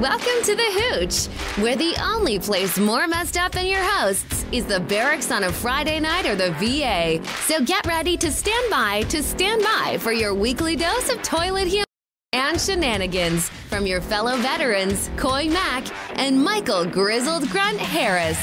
Welcome to the Hooch, where the only place more messed up than your hosts is the barracks on a Friday night or the VA. So get ready to stand by for your weekly dose of toilet humor and shenanigans from your fellow veterans, Coy Mack and Michael Grizzled Grunt Harris.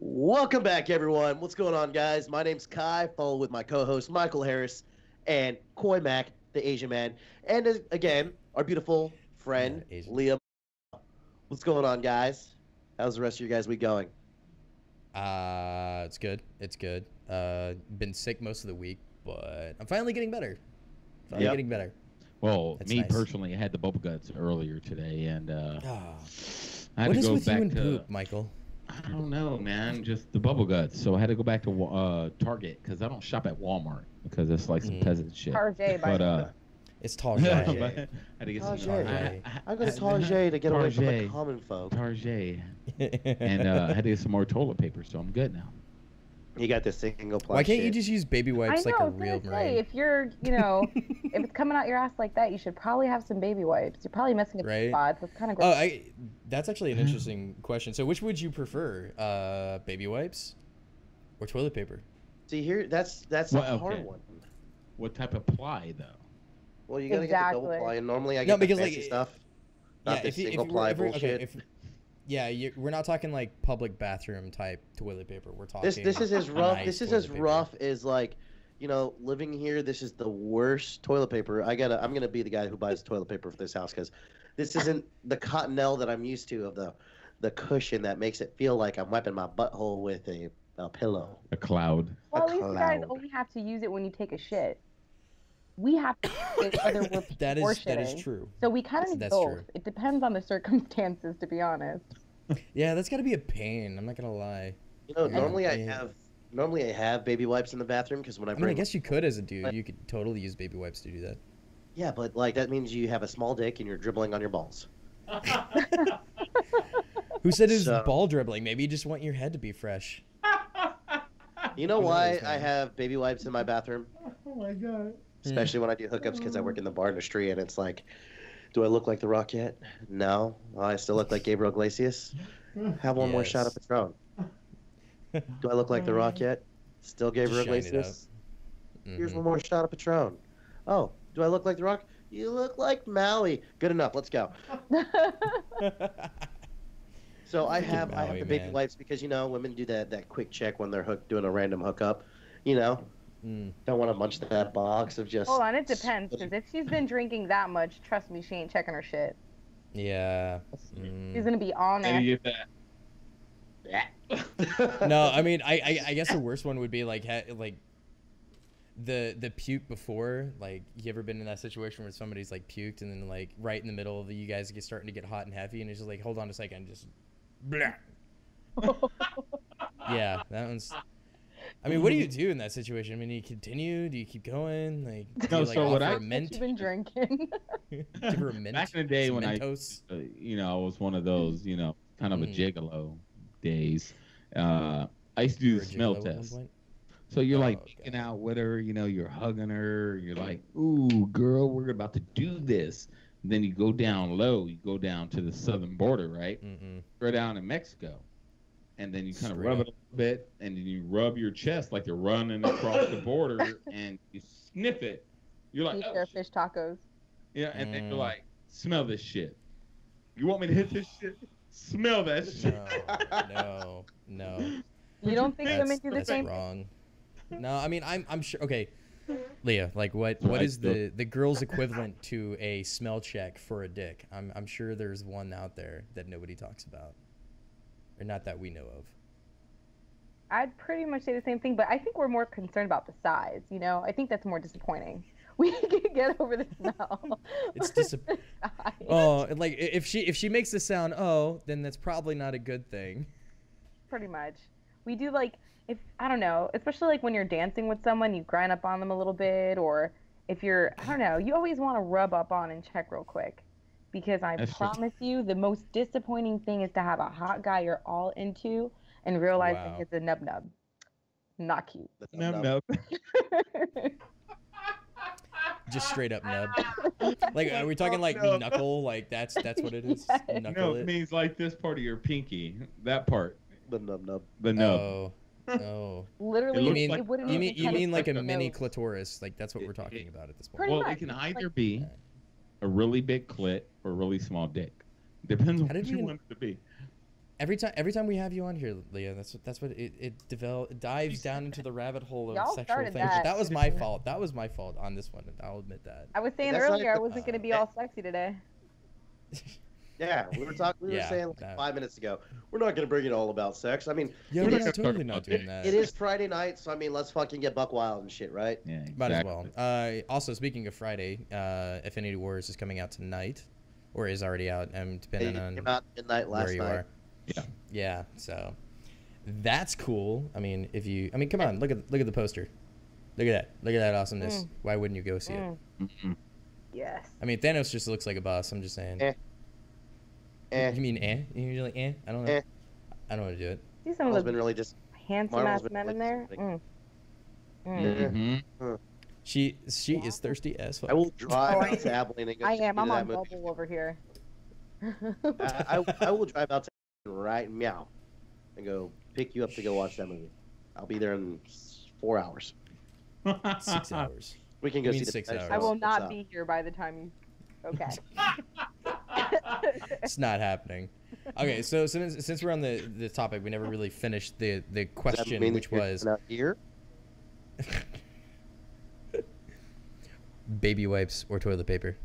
Welcome back, everyone. What's going on, guys? My name's Kai, followed with my co-host Michael Harris and Coy Mack, the Asian man, and again, our beautiful friend Leah. What's going on, guys? How's the rest of your guys' week going? It's good. It's good. Been sick most of the week, but I'm finally getting better. Getting better. Well, That's me nice. Personally, I had the bubble guts earlier today, and I had what to is go with back you and to poop, Michael? I don't know, man. Just the bubble guts. So I had to go back to Target because I don't shop at Walmart because it's like some peasant shit. Target, But it's Target. I had to get some Target. I go to Target to get away from the common folk. Target. And I had to get some more toilet paper, so I'm good now. You got this single ply. Why can't you just use baby wipes like a real marine? If you're, if it's coming out your ass like that, you should probably have some baby wipes. You're probably messing up the spots. That's kind of gross. Oh, that's actually an interesting question. So, which would you prefer, baby wipes or toilet paper? See here, that's a hard one. What type of ply though? Well, you gotta get the double ply, and normally I get the fancy stuff. Not the single ply bullshit. We're not talking like public bathroom type toilet paper. We're talking. This is as rough. Nice this is as rough as like, living here. This is the worst toilet paper. I'm gonna be the guy who buys toilet paper for this house because this isn't the cottonelle that I'm used to of the cushion that makes it feel like I'm wiping my butthole with a pillow. A cloud. Well, at least you guys only have to use it when you take a shit. We have to use it whether we're that is true. So we kind of need both. True. It depends on the circumstances, to be honest. Yeah, that's got to be a pain. I'm not gonna lie. Normally I have baby wipes in the bathroom because when I guess you could as a dude. You could totally use baby wipes to do that. Yeah, but like that means you have a small dick and you're dribbling on your balls. Who said it was ball dribbling? Maybe you just want your head to be fresh. You know why I have baby wipes in my bathroom? Oh my god. Especially when I do hookups because I work in the bar industry and it's like, do I look like The Rock yet? No. I still look like Gabriel Iglesias. Have one more shot of Patron. Do I look like The Rock yet? Still Gabriel Iglesias. Here's one more shot of Patron. Oh, do I look like The Rock? You look like Maui. Good enough. Let's go. So I have the baby wipes because women do that quick check when they're doing a random hookup. Don't want to munch that box of just. Hold on, it depends because if she's been drinking that much, trust me, she ain't checking her shit. Yeah. She's gonna be on it. No, I mean, I guess the worst one would be like the puke before. Like, you ever been in that situation where somebody's like puked and then like right in the middle of you guys starting to get hot and heavy and it's just like, hold on a second, just blah. Yeah, that one's. I mean, what do you do in that situation? I mean, do you continue? Do you keep going? Like, do you, so what I've been drinking. Back in the day when I was one of those, kind of a gigolo days. I used to do the smell test. So you're making out with her, you're hugging her. You're like, ooh, girl, we're about to do this. And then you go down low. You go down to the southern border, right? Right down in Mexico. And then you kind of rub it a little bit, and then you rub your chest like you're running across the border, and you sniff it. You're like, oh, fish tacos. Yeah, and then you're like, smell this shit. You want me to hit this shit? Smell that shit. No. You don't think women do the same? That's wrong. No, I mean, I'm sure. Okay, Leah, like what is the girl's equivalent to a smell check for a dick? I'm sure there's one out there that nobody talks about. Or not that we know of. I'd pretty much say the same thing, but I think we're more concerned about the size. I think that's more disappointing. We can get over the smell. It's oh, like if she makes the sound oh, then that's probably not a good thing. Pretty much. We do if I don't know, especially like when you're dancing with someone, you grind up on them a little bit, or if you're I don't know, you always want to rub up on and check real quick, because I promise you, the most disappointing thing is to have a hot guy you're all into and realize that it's a nub nub. Not cute. Nub. Just straight up nub. Like, are we talking like knuckle? Like that's what it is. Yes. Knuckle it means like this part of your pinky, that part. The nub. The nub. Oh. Literally, you mean like a mini clitoris? Like that's what we're talking about at this point. Pretty Well, much. it can either be a really big clit or a really small dick. Depends on what you want it to be. Every time we have you on here, Leah, that's what it dives down into the rabbit hole of Y'all sexual things. that was my fault. That was my fault on this one. I'll admit that. I was saying earlier I wasn't going to be all sexy today. Yeah, we were saying 5 minutes ago, we're not going to bring it all about sex. I mean, we're totally not doing that. It is Friday night, so I mean, let's fucking get buck wild and shit, right? Yeah, exactly. Might as well. Also, speaking of Friday, Affinity Wars is coming out tonight, or is already out, depending on came out midnight last where you night. are. Yeah. So that's cool. I mean, come on, look at the poster. Look at that awesomeness. Why wouldn't you go see it? Mm-hmm. Yes. I mean, Thanos just looks like a boss. I'm just saying. You mean You're like I don't know. I don't want to do it. See some of been really just handsome ass men in there. Mm-hmm. She is thirsty as fuck. I will drive out to Abilene and go I am. I'm on movie. bubble over here. I will drive out to right meow and go pick you up to go watch that movie. I'll be there in 4 hours. 6 hours. We can go see 6 hours. I will not be here by the time you. Okay. It's not happening. Okay, so since we're on the topic, we never really finished the question, which was here. Baby wipes or toilet paper.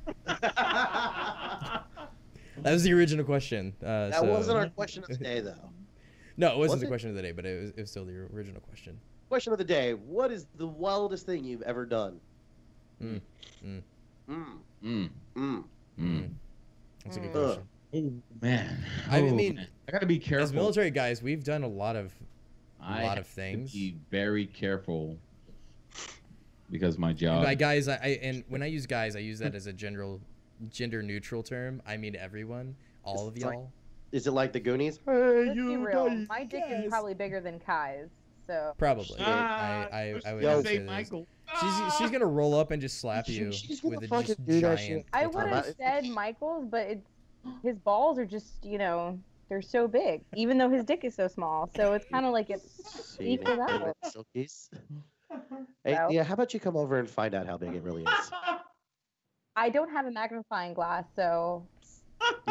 That was the original question. That wasn't our question of the day, though. No, it wasn't the question of the day, but it was still the original question. Question of the day: what is the wildest thing you've ever done? That's a good question. Oh man. I mean, I gotta be careful. As military guys, we've done a lot of things. To be very careful because my job. By guys, and when I use guys, I use that as a gender neutral term. I mean everyone, all of y'all. Is it like the Goonies? Let's be real. My dick is probably bigger than Kai's, so. Probably. I would say Michael. She's gonna roll up and just slap you with a just giant. I would have said Michael's, but his balls are just they're so big, even though his dick is so small. So it's kind of like it's equal out. Hey, yeah, how about you come over and find out how big it really is? I don't have a magnifying glass, so.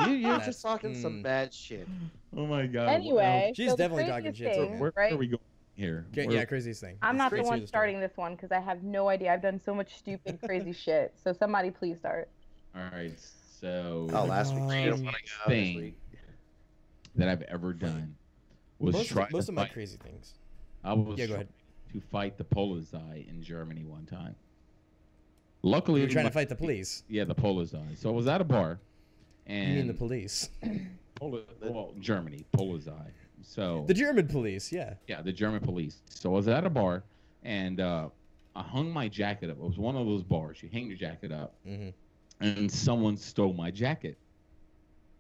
You're just talking some bad shit. Oh my god. Anyway, she's definitely talking shit. Where are we going here? Yeah, craziest thing. I'm not the one starting this one because I have no idea. I've done so much stupid, crazy shit. So somebody please start. All right. So. Last week. Thing that I've ever done was most of my crazy things. I was go ahead. To fight the Polizei in Germany one time. Luckily, you're trying to fight the police. Yeah, the Polizei. So I was at a bar, and you mean the police? Germany Polizei. So the German police, yeah. Yeah, the German police. So I was at a bar, and I hung my jacket up. It was one of those bars. You hang your jacket up, and someone stole my jacket,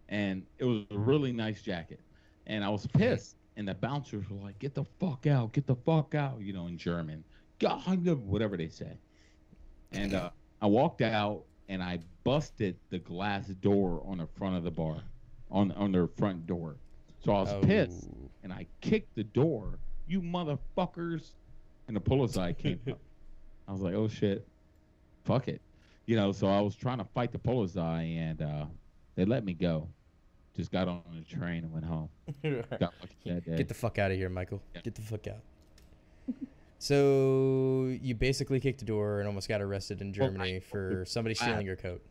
and it was a really nice jacket, and I was pissed. And the bouncers were like, "Get the fuck out! Get the fuck out!" In German, whatever they say. And I walked out, and I busted the glass door on the front of the bar, on their front door. So I was pissed, and I kicked the door. You motherfuckers! And the Polizei came up. I was like, "Oh shit, fuck it," So I was trying to fight the Polizei, and they let me go. Just got on the train and went home. Got lucky that day. Get the fuck out of here, Michael. Yeah. Get the fuck out. So you basically kicked the door and almost got arrested in Germany for somebody stealing your coat.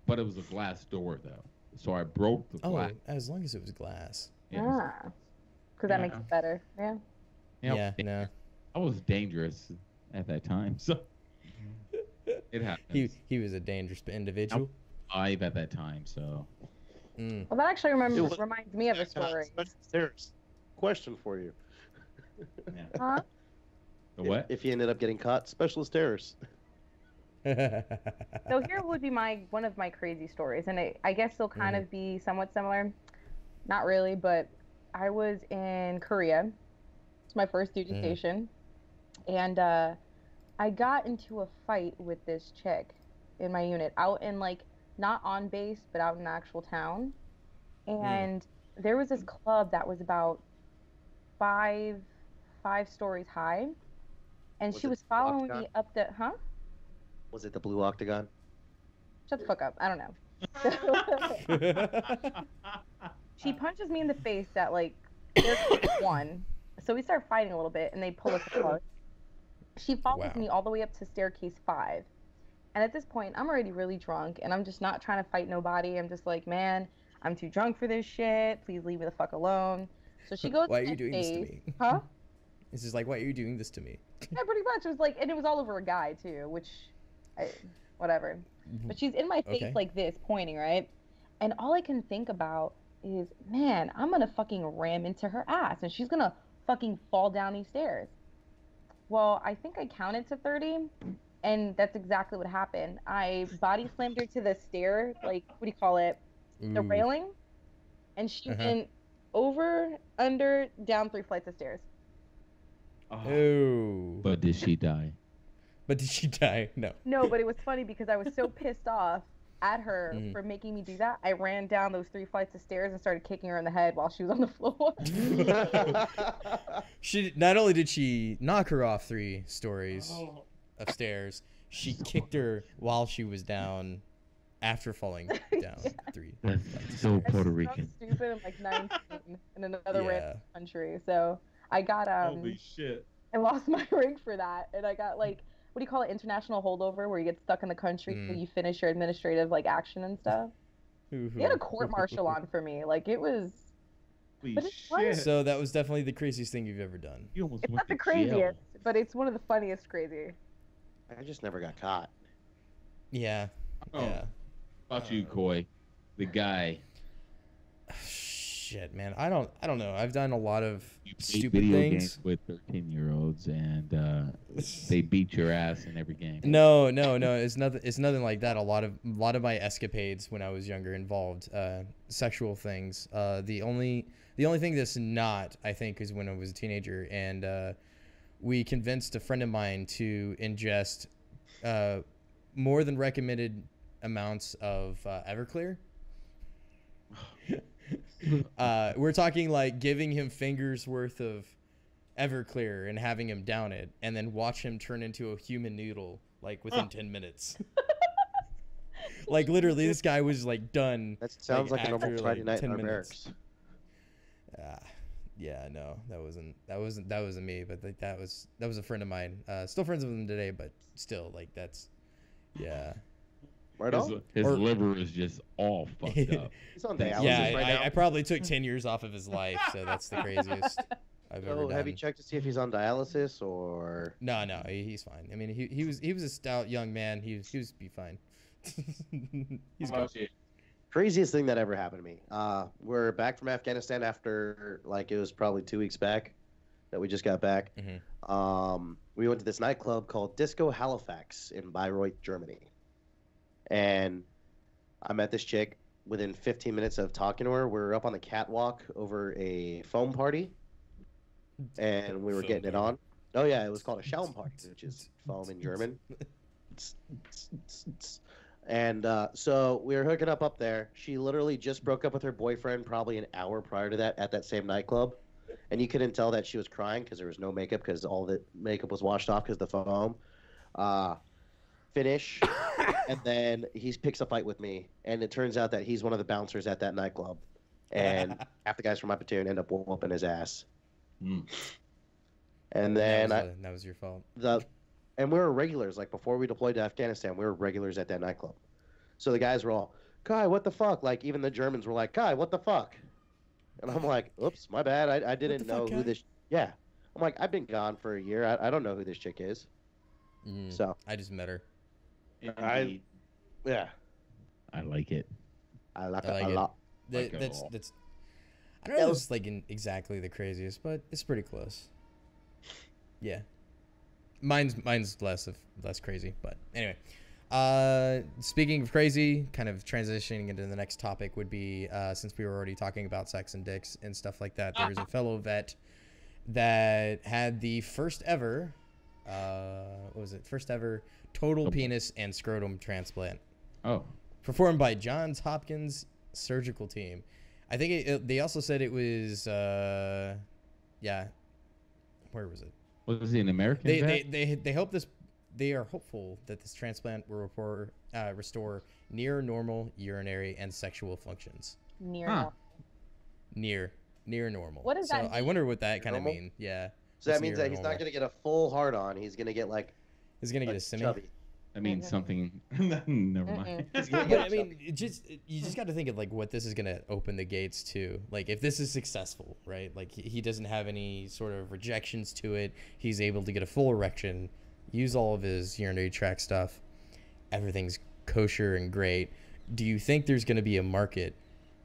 But it was a glass door, though. So I broke the glass. Oh, as long as it was glass. Yeah. Because that makes it better. Yeah. Yeah, no. I was dangerous at that time, so it happens. He was a dangerous individual. I've at that time, so. Well, that actually reminds me of a story. Stairs. Question for you. Yeah. Huh? The what? If you ended up getting caught, specialist errors. So here would be one of my crazy stories, and I guess they'll kind of be somewhat similar. Not really, but I was in Korea. It's my first duty station, and I got into a fight with this chick in my unit, out in like not on base, but out in an actual town. And there was this club that was about five stories high, and she was following me up the Was it the Blue Octagon? Shut the fuck up. I don't know. She punches me in the face at like staircase 1. So we start fighting a little bit, and they pull us apart. She follows me all the way up to staircase 5. And at this point, I'm already really drunk, and I'm just not trying to fight nobody. I'm just like, man, I'm too drunk for this shit. Please leave me the fuck alone. So she goes. Why are you doing this to me? Huh? It's just like, why are you doing this to me? Yeah, pretty much. It was like, and it was all over a guy too, which, whatever. But she's in my face like this, pointing, right? And all I can think about is, man, I'm gonna fucking ram into her ass, and she's gonna fucking fall down these stairs. Well, I think I counted to 30, and that's exactly what happened. I body slammed her to the stair, like, what do you call it? The railing, and she went over, under, down 3 flights of stairs. Oh. But did she die? No. No, but it was funny because I was so pissed off at her for making me do that. I ran down those 3 flights of stairs and started kicking her in the head while she was on the floor. She not only did she knock her off 3 stories of stairs, she kicked her while she was down after falling down 3. That's so Puerto Rican. So stupid. I'm like 19 in another random country, so I got Holy shit! I lost my rig for that, and I got like, what do you call it, international holdover, where you get stuck in the country till you finish your administrative like action and stuff. They had a court martial on for me. Like, it was. Holy but it's shit! funny. So that was definitely the craziest thing you've ever done. You almost It's went not the to jail. craziest, but it's one of the funniest crazy. I just never got caught. Yeah. Oh. Yeah. How about you, Coy? The guy. Shit, man. I don't know. I've done a lot of stupid video things games with 13-year-olds, and they beat your ass in every game. No. It's nothing like that. A lot of my escapades when I was younger involved sexual things. The only thing that's not, I think, is when I was a teenager, and we convinced a friend of mine to ingest more than recommended amounts of Everclear. We're talking like giving him fingers worth of Everclear and having him down it, and then watch him turn into a human noodle like within 10 minutes. Like, literally, this guy was like done. That sounds like a normal Friday night in 10 our minutes. barracks. Yeah, no, that wasn't me, but like that was a friend of mine. Still friends with him today, but still, like, that's Right on. His liver is just all fucked up. He's on dialysis Yeah, now. I probably took 10 years off of his life, so that's the craziest I've ever So, done. have you checked to see if he's on dialysis or? No, he's fine. I mean, he was a stout young man. He was be fine. He's good. Craziest thing that ever happened to me. We're back from Afghanistan after, like, it was probably 2 weeks back that we just got back. We went to this nightclub called Disco Halifax in Bayreuth, Germany. And I met this chick. Within 15 minutes of talking to her, we were up on the catwalk over a foam party, and we were getting it on. Oh yeah, it was called a Schaum party, which is foam in German. And so we were hooking up there. She literally just broke up with her boyfriend probably an hour prior to that at that same nightclub, and you couldn't tell that she was crying because there was no makeup because all the makeup was washed off because the foam. Finish, and then he picks a fight with me, and it turns out that he's one of the bouncers at that nightclub, and half the guys from my platoon end up whooping his ass. And then that was your fault. And we were regulars. Like, before we deployed to Afghanistan, we were regulars at that nightclub. So the guys were all, "Guy, what the fuck?" Like, even the Germans were like, "Guy, what the fuck?" And I'm like, "Oops, my bad. I didn't know who this." Yeah, I'm like, I've been gone for a year. I don't know who this chick is. So I just met her. Yeah. I like it. I like it a lot. That's I don't know if it's like exactly the craziest, but it's pretty close. Yeah. Mine's less crazy, but anyway. Speaking of crazy, kind of transitioning into the next topic would be, since we were already talking about sex and dicks and stuff like that, there was a fellow vet that had the first ever total penis and scrotum transplant. Oh. Performed by Johns Hopkins surgical team. I think they also said it was, where was it? Was he an American vet? They hope this. They are hopeful that this transplant will restore near normal urinary and sexual functions. Near normal. What does that mean? I wonder what that kind of mean. Yeah. So that means that he's not going to get a full hard on. He's going to get he's going to get a semi. Chubby. I mean something. Never mind. But I mean, you just got to think of like what this is going to open the gates to. Like if this is successful, right? Like he doesn't have any sort of rejections to it. He's able to get a full erection, use all of his urinary tract stuff. Everything's kosher and great. Do you think there's going to be a market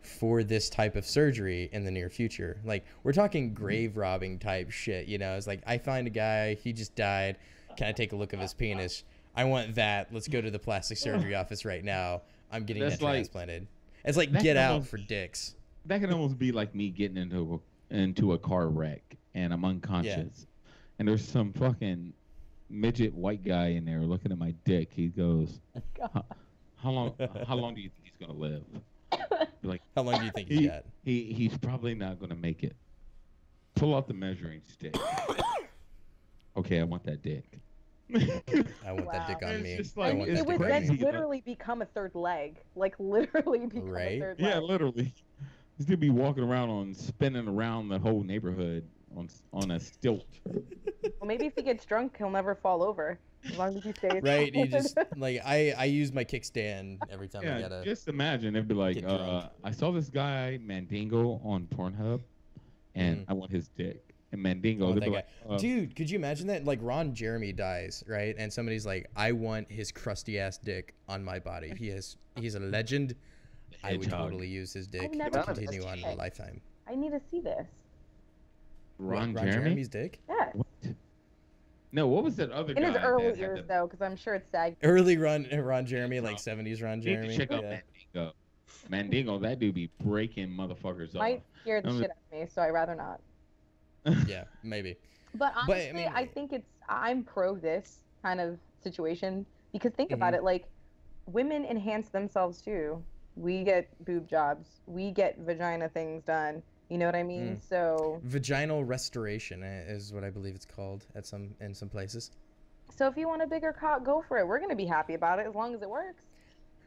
for this type of surgery in the near future? Like we're talking grave robbing type shit, you know? It's like I find a guy, he just died. Can I take a look of his penis? I want that. Let's go to the plastic surgery office right now. I'm getting that transplanted. It's like Get Out for dicks. That can almost be like me getting into a car wreck and I'm unconscious, and there's some fucking midget white guy in there looking at my dick. He goes, "How long do you think he's gonna live?" Like, how long do you think he's got? He's probably not gonna make it. Pull out the measuring stick. Okay, I want that dick. I want that dick on me. Like, it would then literally become a third leg. Like literally become a third leg. Yeah, literally. He's gonna be walking around spinning around the whole neighborhood on a stilt. Well, maybe if he gets drunk, he'll never fall over. As long as he stays. Right. You just like I use my kickstand every time I gotta. Just imagine it'd be like, I saw this guy Mandingo on Pornhub, and I want his dick. And Mandingo, they'd be like, dude, could you imagine that? Like Ron Jeremy dies, right? And somebody's like, I want his crusty ass dick on my body. He's a legend. I would totally use his dick to continue on a lifetime. I need to see this. Ron Jeremy's dick? Yes. What? No, what was that other guy? In his early years, though, because I'm sure it's sad. Early Ron Jeremy, like 70s Ron Jeremy. Check out Mandingo. Mandingo, that dude be breaking motherfuckers off. Might scare the shit out of me, so I'd rather not. Yeah, maybe. But honestly, I think I'm pro this kind of situation because think about it, like women enhance themselves too. We get boob jobs, we get vagina things done. You know what I mean? So vaginal restoration is what I believe it's called in some places. So if you want a bigger cock, go for it. We're gonna be happy about it as long as it works.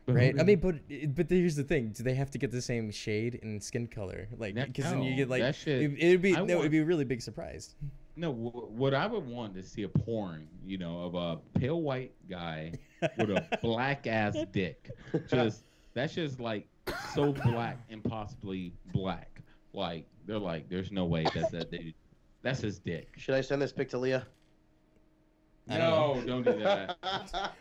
Right. I mean, but here's the thing: do they have to get the same shade and skin color? Like, because then you get like it'd be a really big surprise. No, what I would want to see a porn, of a pale white guy with a black ass dick. That's just like so black, impossibly black. Like they're like, there's no way that's that dude. That's his dick. Should I send this pic to Leah? No, don't do that.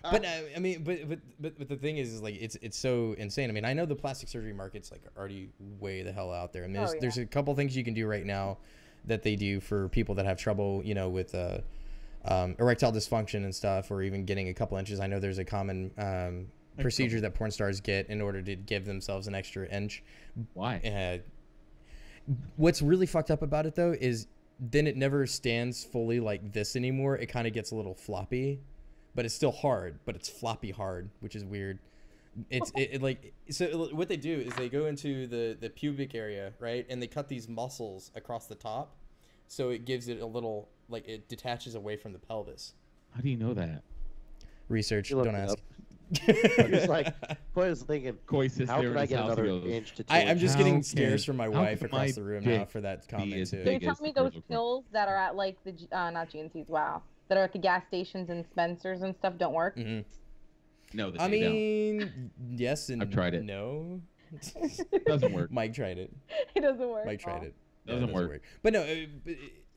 But I mean, but the thing is like it's so insane. I mean, I know the plastic surgery market's like already way the hell out there. I mean, there's a couple things you can do right now that they do for people that have trouble, with erectile dysfunction and stuff, or even getting a couple inches. I know there's a common procedure that porn stars get in order to give themselves an extra inch. Why? What's really fucked up about it though is then it never stands fully like this anymore. It kind of gets a little floppy, but it's still hard, but it's floppy hard, which is weird. So what they do is they go into the pubic area, right? And they cut these muscles across the top. So it gives it a little, like it detaches away from the pelvis. How do you know that? Research, don't ask. I'm just like, I was thinking, how can I get another inch to 2 I'm just getting stares from my wife across the room now for that comment too. So you're telling me those pills that are at like the not GNCs, that are at the gas stations and Spencer's and stuff don't work? Mm-hmm. No, I mean, yes and I've tried it. No, it doesn't work. Mike tried it. It doesn't work. Mike tried it. Doesn't work. But no,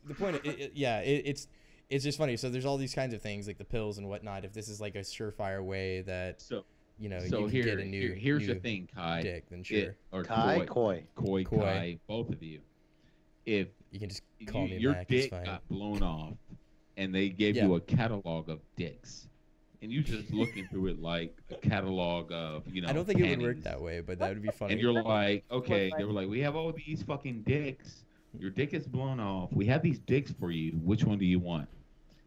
the point, it's just funny. So there's all these kinds of things like the pills and whatnot. If this is like a surefire way that you can get a new here's the thing, Kai, dick, then sure. Kai, both of you. If you can just call me your back, dick it's fine. got blown off, and they gave you a catalog of dicks, and you just looking through it like a catalog of I don't think it would work that way, but that would be funny. And you're like, okay, they were like, we have all these fucking dicks. Your dick is blown off. We have these dicks for you. Which one do you want?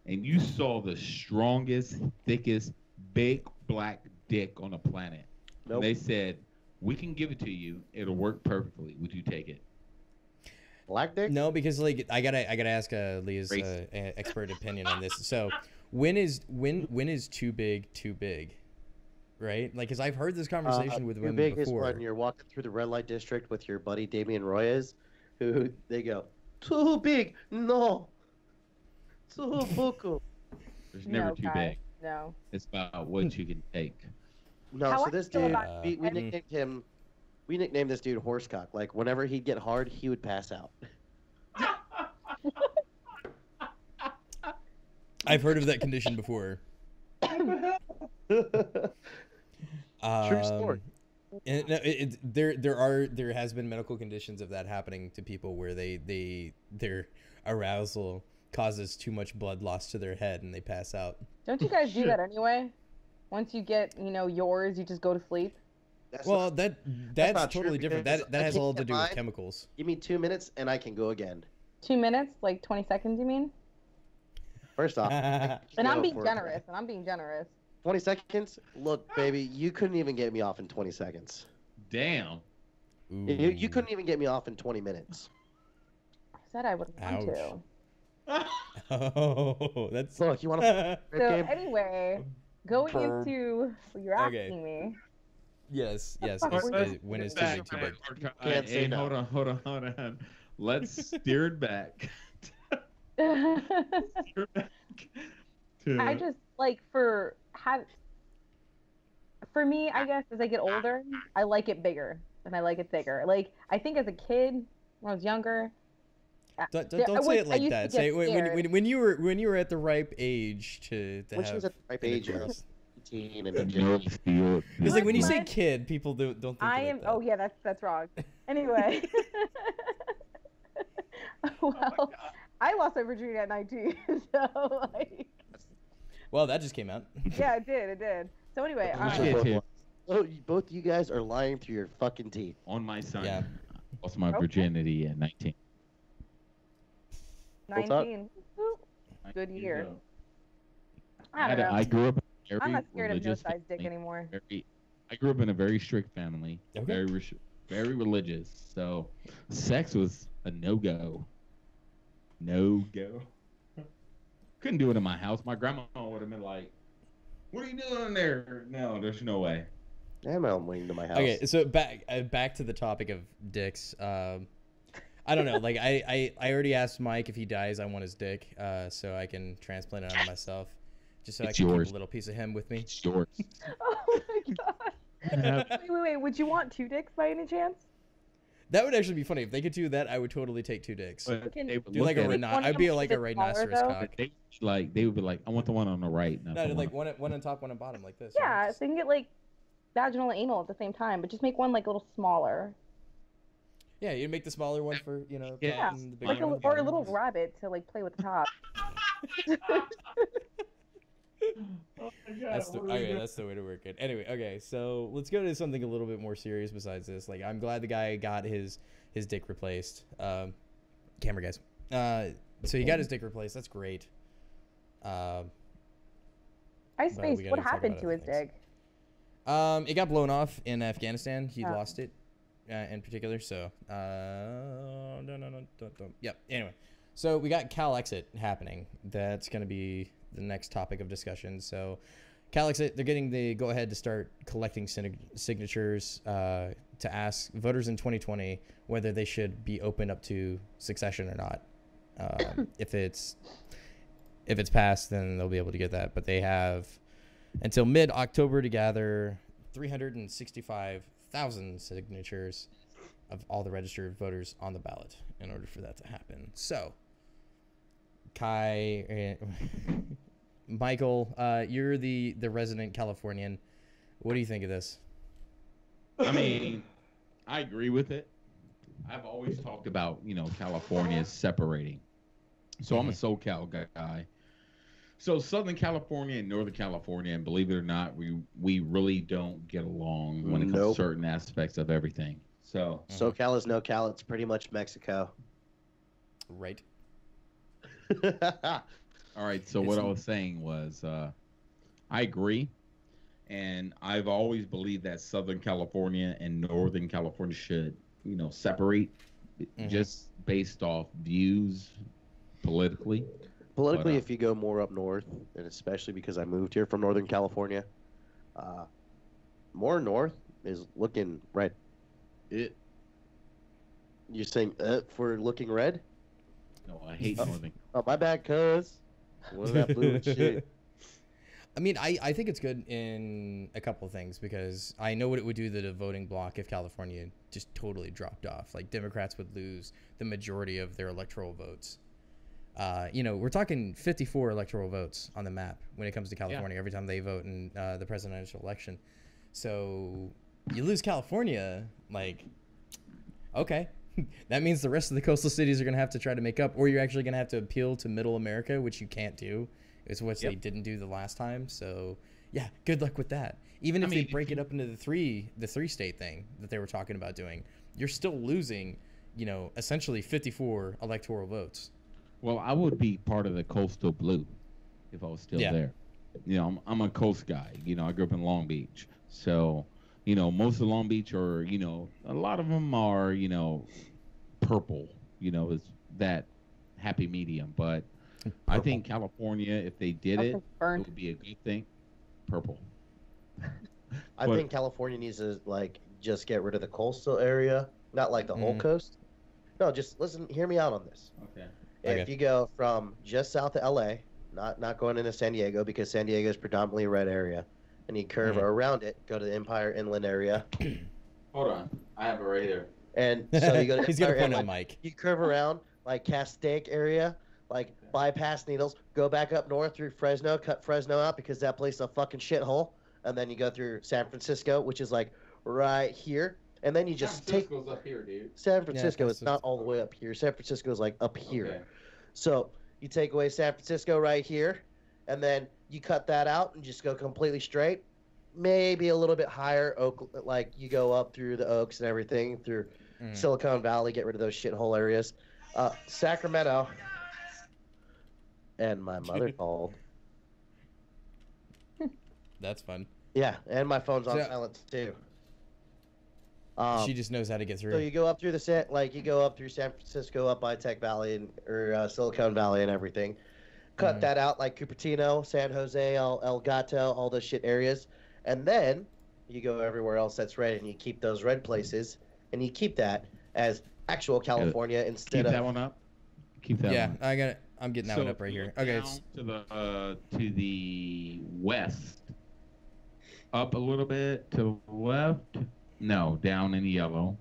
And you saw the strongest, thickest, big black dick on the planet. Nope. And they said, we can give it to you. It'll work perfectly. Would you take it? Black dick? No, because like I gotta ask Leah's expert opinion on this. So when is too big, right? Like, because I've heard this conversation with women big before. Is when you're walking through the red light district with your buddy Damian Royes, who they go, too big, no, too poco. There's never too big. No. It's about what you can take. No, so this dude, we nicknamed this dude Horsecock. Like, whenever he'd get hard, he would pass out. I've heard of that condition before. True story. And there has been medical conditions of that happening to people where their arousal causes too much blood loss to their head and they pass out. Don't you guys do that anyway? Once you get yours, you just go to sleep. That's totally different. That has all to do with chemicals. Give me 2 minutes and I can go again. 2 minutes, like 20 seconds, you mean? First off, I'm being generous. 20 seconds? Look, baby, you couldn't even get me off in 20 seconds. Damn. You couldn't even get me off in 20 minutes. I said I wouldn't want to. Oh, that's... Look, you want to... anyway, going into what you're asking me. Yes. When is too big? Can't say no. Hold on. Let's steer it back. I just like for me, I guess as I get older, I like it bigger and I like it thicker. Like I think as a kid, when I was younger. Don't say it like that. Say when you were at the ripe age to when she was at the ripe age. It's like when you say kid, people don't think like that. Oh yeah, that's wrong. Anyway. Well, I lost my virginity at 19, so like. Well, that just came out. Yeah, it did. So anyway, both you guys are lying through your fucking teeth. On my son. Yeah. I lost my virginity at 19. 19. Good year. I don't know. I grew up. I'm not scared of no size dick anymore. I grew up in a very strict family, very religious. So, sex was a no-go. Couldn't do it in my house. My grandma would have been like, "What are you doing in there?" No, there's no way. I'm not waiting to my house. Okay, so back to the topic of dicks. I don't know. Like I already asked Mike if he dies, I want his dick, so I can transplant it onto myself. Just so I can keep a little piece of him with me. It's yours. Oh my god. Wait. Would you want 2 dicks by any chance? That would actually be funny. If they could do that, I would totally take 2 dicks. I'd be like a rhinoceros cock. They would be like, I want the one on the right. No, like one on top, one on bottom, like this. Yeah, right? So you can get like vaginal and anal at the same time, but just make one like a little smaller. Yeah, you make the smaller one for the like or a little rabbit to like play with the top. Oh that's the way to work it. Anyway, okay, so let's go to something a little bit more serious besides this. Like, I'm glad the guy got his dick replaced. Camera guys. So he got his dick replaced. That's great. Ice Space, what happened to his dick? It got blown off in Afghanistan. He lost it in particular. So, Yep. Anyway, so we got Calexit happening. That's going to be the next topic of discussion. So Calexit, they're getting the go-ahead to start collecting signatures to ask voters in 2020 whether they should be open up to succession or not. If it's passed, then they'll be able to get that. But they have until mid-October to gather 365,000 signatures of all the registered voters on the ballot in order for that to happen. So Kai, Michael, you're the resident Californian. What do you think of this? I mean, I agree with it. I've always talked about, California separating. So I'm a SoCal guy. So Southern California and Northern California, and believe it or not, we really don't get along when it comes to certain aspects of everything. So SoCal is no Cal. It's pretty much Mexico. Right. All right. So what I was saying was, I agree, and I've always believed that Southern California and Northern California should, separate, just based off views politically. Politically, if you go more up north, and especially because I moved here from Northern California, more north is looking red. You're saying for looking red? No, I hate Northern. Oh, my bad, cuz. What that blue and shit? I mean, I think it's good in a couple of things because I know what it would do to the voting bloc if California just totally dropped off. Like, Democrats would lose the majority of their electoral votes. We're talking 54 electoral votes on the map when it comes to California every time they vote in the presidential election. So you lose California, like, okay. That means the rest of the coastal cities are going to have to try to make up, or you're actually going to have to appeal to middle America, which you can't do. It's what they didn't do the last time. So, yeah, good luck with that. Even if they break it up into the three state thing that they were talking about doing, you're still losing, essentially 54 electoral votes. Well, I would be part of the coastal blue if I was still there. I'm a coast guy. I grew up in Long Beach. So, most of Long Beach are, a lot of them are, purple, is that happy medium. But I think California, if they did it would be a good thing. Purple. I think California needs to, just get rid of the coastal area, not like the whole coast. No, just hear me out on this. Okay. If you go from just south of LA, not going into San Diego because San Diego is predominantly a red area, and you curve around it, go to the Empire Inland area. Hold on, I have it right here. And so you go to He's gonna point on Mike. You curve around like Castaic area, bypass Needles, go back up north through Fresno, cut Fresno out because that place is a fucking shithole, and then you go through San Francisco, which is right here. And then you just San Francisco's up here, dude. San Francisco is not all the way up here. San Francisco is up here. Okay. So you take away San Francisco right here, and then you cut that out and just go completely straight. Maybe a little bit higher, you go up through the Oaks and everything, through Silicon Valley, get rid of those shithole areas. Sacramento, and my mother called. That's fun. Yeah, and my phone's on silent too. She just knows how to get through. So you go up through you go up through San Francisco, up by Tech Valley or Silicon Valley and everything. Cut that out like Cupertino, San Jose, El Gato, all those shit areas, and then you go everywhere else that's red, and you keep those red places, and you keep that as actual California instead of. Keep that one up. Keep that. Yeah, I got it. I'm getting that one up right here. Okay. To the west, up a little bit to the left. No, down in yellow.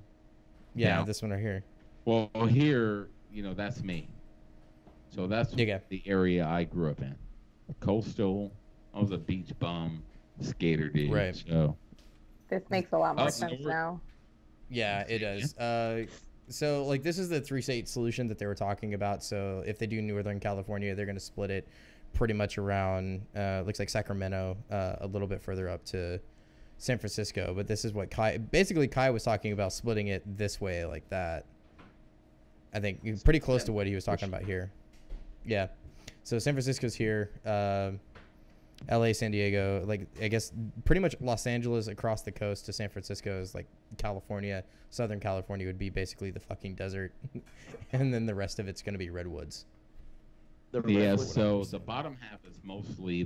Yeah, down. This one right here. Well, here, that's me. So that's the area I grew up in. Coastal. I was a beach bum, skater dude. Right. So this makes a lot more sense now. Yeah, it does. So this is the 3-state solution that they were talking about. So if they do Northern California, they're going to split it pretty much around, looks like Sacramento, a little bit further up to San Francisco. But this is what Kai was talking about, splitting it this way like that. I think pretty close to what he was talking about here. Yeah. So San Francisco's here. LA, San Diego, I guess pretty much Los Angeles across the coast to San Francisco is California. Southern California would be basically the fucking desert. And then the rest of it's going to be redwoods. So the bottom half is mostly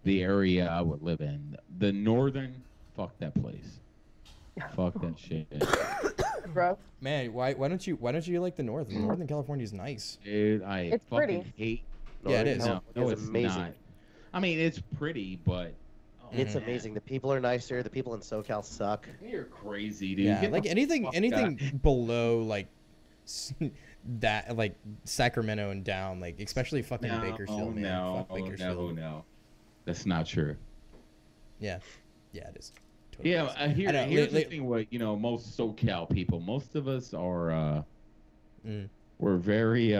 the area I would live in. The northern, fuck that place. Fuck that shit. Bro. Man, why don't you like the north? Northern California's nice. Dude, it's fucking pretty. hate. Yeah, it is. No, it's amazing. Not. I mean, it's pretty, but it's amazing. The people are nicer. The people in SoCal suck. You're crazy, dude. Yeah, anything below that like Sacramento and down, like especially fucking Bakersfield, man. Fuck Bakersfield. No, that's not true. Yeah, it is. Totally here's the thing. What most SoCal people, most of us are, we're very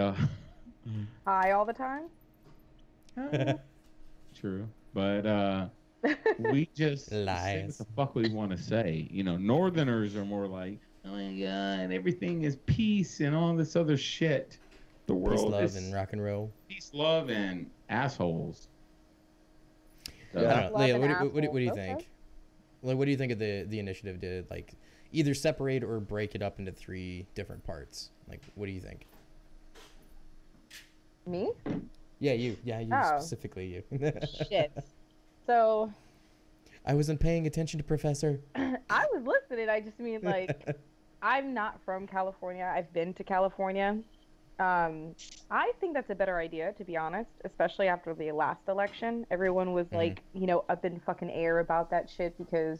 high all the time. True, but we just say what the fuck we want to say. Northerners are more like, oh my god, everything is peace and all this other shit. The world peace, love, is and rock and roll. Peace, love, and assholes. Leah, what do you think? Like, what do you think of the initiative to like either separate or break it up into 3 different parts? Like, what do you think? Me? Yeah, you. Yeah, you specifically you. Shit. So. I wasn't paying attention to Professor. I was listening. I just mean like, I'm not from California. I've been to California. I think that's a better idea, to be honest, especially after the last election. Everyone was like, up in fucking air about that shit because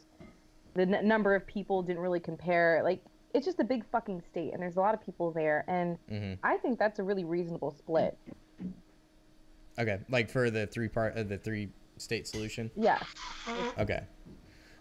the number of people didn't really compare. Like, it's just a big fucking state, and there's a lot of people there, and I think that's a really reasonable split. Okay, like for the 3-state solution. Yeah. Okay.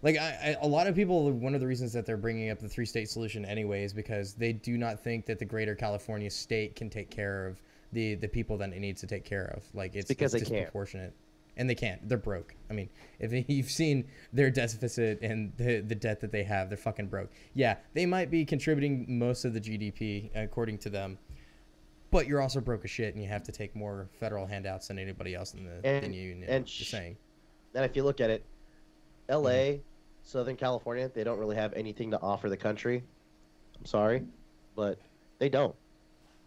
Like a lot of people, one of the reasons that they're bringing up the 3-state solution anyway is because they do not think that the greater California state can take care of the people that it needs to take care of. Like it's disproportionate. And they can't. They're broke. I mean, if you've seen their deficit and the debt that they have, they're fucking broke. Yeah, they might be contributing most of the GDP according to them, but you're also broke as shit, and you have to take more federal handouts than anybody else in the union. And just saying. And if you look at it, L.A., Southern California, they don't really have anything to offer the country. I'm sorry, but they don't.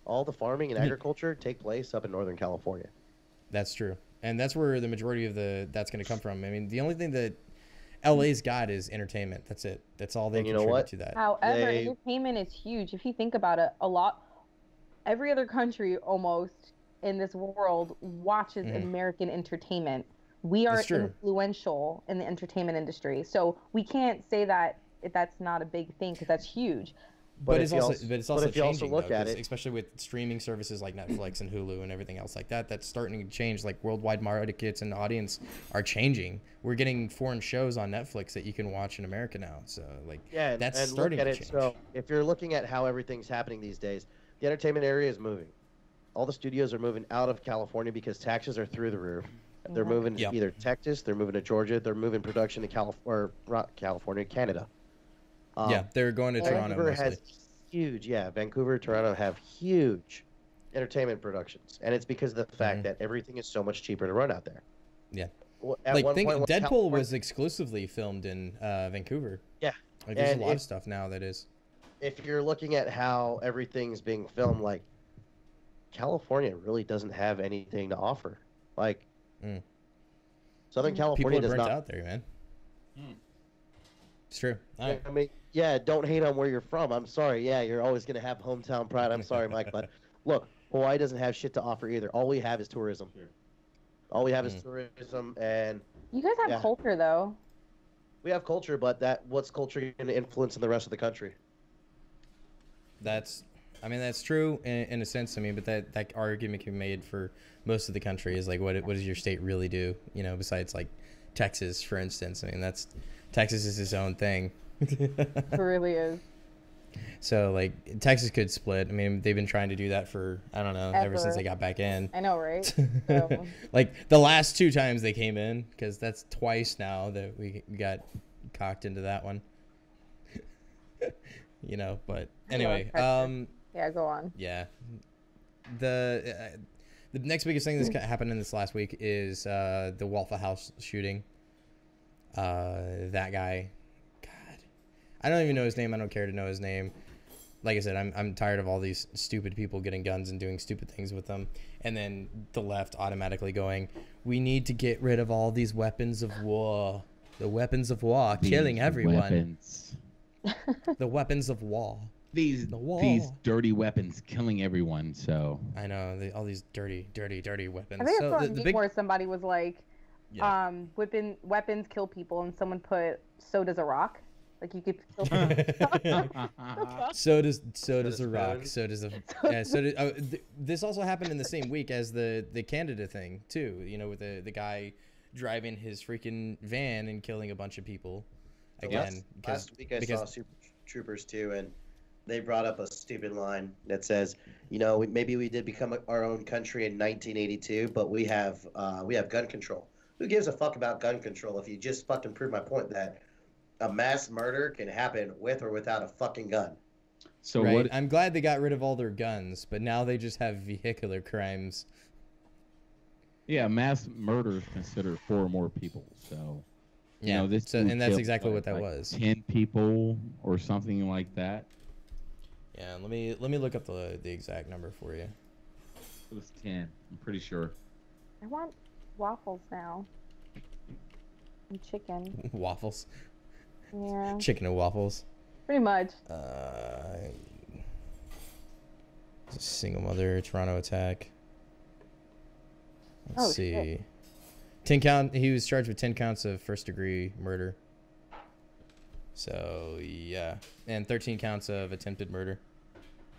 All the farming and agriculture take place up in Northern California. That's true. And that's where the majority of that's going to come from. I mean, the only thing that LA's got is entertainment. That's it. That's all they contribute to that. However, entertainment is huge. If you think about it, every other country almost in this world watches American entertainment. We are influential in the entertainment industry. So we can't say that that's not a big thing because that's huge. But it's also changing, look at it, especially with streaming services like Netflix and Hulu and everything else like that. That's starting to change. Like worldwide markets and audience are changing. We're getting foreign shows on Netflix that you can watch in America now. So that's starting to change. So if you're looking at how everything's happening these days, the entertainment area is moving. All the studios are moving out of California because taxes are through the roof. They're moving to either Texas, they're moving to Georgia, they're moving production to California, Canada. They're going to Toronto mostly. Vancouver, Toronto have huge entertainment productions, and it's because of the fact that everything is so much cheaper to run out there. Yeah. Deadpool was exclusively filmed in Vancouver. Yeah. Like, there's a lot of stuff now that is. If you're looking at how everything's being filmed, like, California really doesn't have anything to offer. Like, Southern California does not. People are burnt out there, man. It's true. I mean, don't hate on where you're from. I'm sorry. Yeah, you're always going to have hometown pride. I'm sorry, Mike. But look, Hawaii doesn't have shit to offer either. All we have is tourism. All we have is tourism. And you guys have culture, though. We have culture, but what's culture going to influence in the rest of the country? That's true in a sense. I mean, but that argument can be made for most of the country is like, what does your state really do? Besides like Texas, for instance. I mean, Texas is its own thing. It really is. So like Texas could split. I mean, they've been trying to do that for, I don't know, ever since they got back in. I know, right? So. Like the last 2 times they came in, because that's twice now that we got cocked into that one. But anyway. Yeah, go on. Yeah. The next biggest thing that's happened in this last week is the Waffle House shooting. That guy, God, I don't even know his name. I don't care to know his name. Like I said, I'm tired of all these stupid people getting guns and doing stupid things with them. And then the left automatically going, we need to get rid of all these weapons of war. The weapons of war, killing everyone. Weapons. The weapons of war. These dirty weapons killing everyone. So I know all these dirty weapons. I think I saw a meme where somebody was like, weapons kill people, and someone put so does a rock. Like you could. So does The Rock. So does this also happened in the same week as the Canada thing too. You know, with the guy driving his freaking van and killing a bunch of people. Again, last week I saw Super Troopers 2, and they brought up a stupid line that says, you know, maybe we did become our own country in 1982, but we have gun control. Who gives a fuck about gun control if you just fucking prove my point that a mass murder can happen with or without a fucking gun? So right. I'm glad they got rid of all their guns, but now they just have vehicular crimes. Yeah, mass murder is considered 4 or more people. So, you know, this and that's exactly what that was. 10 people or something like that. Yeah, let me look up the exact number for you. It was 10. I'm pretty sure. I want waffles now. And chicken. Waffles. Yeah. Chicken and waffles. Pretty much. Single mother Toronto attack. Let's see. Shit. 10 count. He was charged with 10 counts of first-degree murder. So yeah, and 13 counts of attempted murder.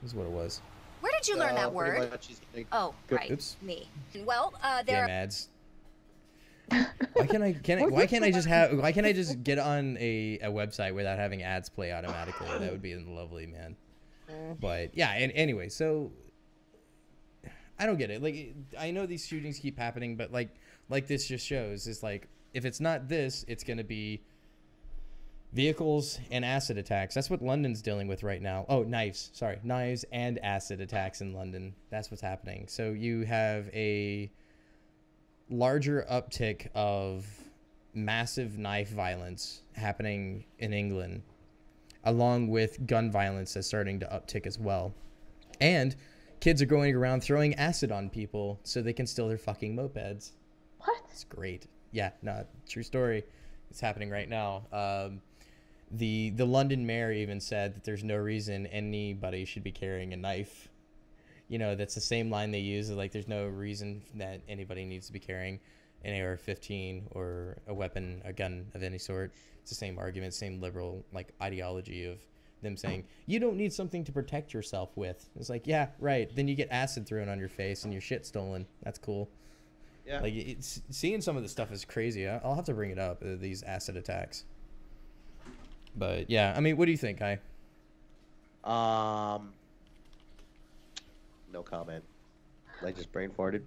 Is what it was. Where did you learn that word? Oh, right. Oops. Me. Well, there. Damn ads. Why can't I just get on a website without having ads play automatically? That would be lovely, man. But yeah, and anyway, so I don't get it. Like, I know these shootings keep happening, but like this just shows is like, if it's not this, it's gonna be vehicles and acid attacks. That's what London's dealing with right now. Oh, knives. Sorry, knives and acid attacks in London. That's what's happening. So you have a larger uptick of massive knife violence happening in England, along with gun violence that's starting to uptick as well. And kids are going around throwing acid on people so they can steal their fucking mopeds. What? It's great. Yeah, no, true story. It's happening right now. The London mayor even said that there's no reason anybody should be carrying a knife. You know, that's the same line they use. Like, there's no reason that anybody needs to be carrying an AR-15 or a weapon, a gun of any sort. It's the same argument, same liberal like ideology of them saying you don't need something to protect yourself with. It's like, yeah, right. Then you get acid thrown on your face and your shit stolen. That's cool. Yeah. Like, seeing some of the stuff is crazy. I'll have to bring it up. These acid attacks. But yeah, I mean, what do you think, Kai? No comment. I just brain farted.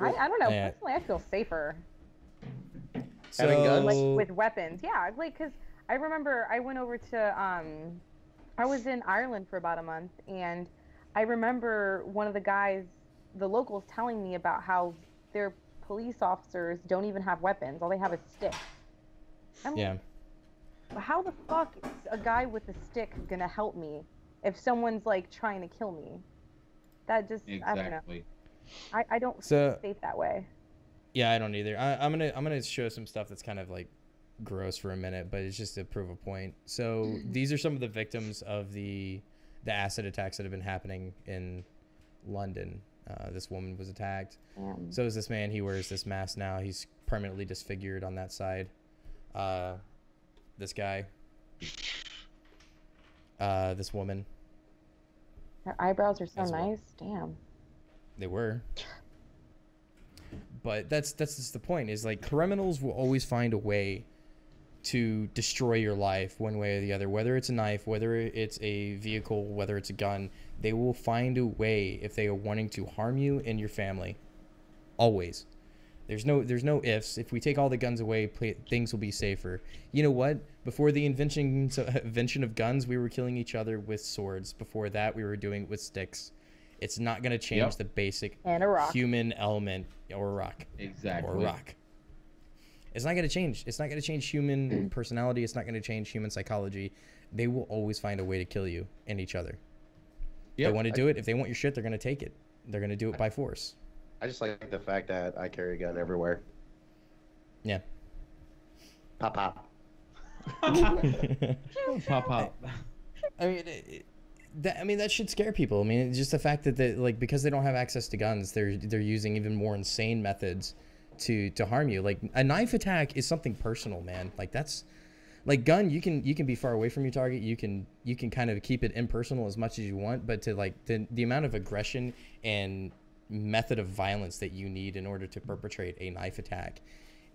I don't know. Personally, I feel safer. Having guns? Like, with weapons. Yeah, like, because I remember I went over to, I was in Ireland for about a month, and I remember one of the guys, the locals, telling me about how their police officers don't even have weapons. All they have is sticks. Yeah. How the fuck is a guy with a stick gonna help me if someone's like trying to kill me? That just I don't know. I don't feel safe that way. Yeah, I don't either. I'm gonna show some stuff that's kind of like gross for a minute, but it's just to prove a point. So these are some of the victims of the acid attacks that have been happening in London. This woman was attacked. So is this man. He wears this mask now. He's permanently disfigured on that side. This guy. This woman. Her eyebrows are so nice. Damn. They were. But that's just the point, is like, criminals will always find a way to destroy your life one way or the other. Whether it's a knife, whether it's a vehicle, whether it's a gun, they will find a way if they are wanting to harm you and your family. Always. There's no ifs. If we take all the guns away, things will be safer. You know what? Before the invention of guns, we were killing each other with swords. Before that, we were doing it with sticks. It's not going to change the basic human element, or a rock. Exactly. Or a rock. It's not going to change. It's not going to change human personality. It's not going to change human psychology. They will always find a way to kill you and each other. They want to do it. If they want your shit, they're going to take it. They're going to do it by force. I just like the fact that I carry a gun everywhere. Yeah. Pop pop. Pop pop. I mean, that should scare people. I mean, just the fact that because they don't have access to guns, they're using even more insane methods to harm you. Like a knife attack is something personal, man. Like that's like gun. You can be far away from your target. You can kind of keep it impersonal as much as you want. But to like the amount of aggression and method of violence that you need in order to perpetrate a knife attack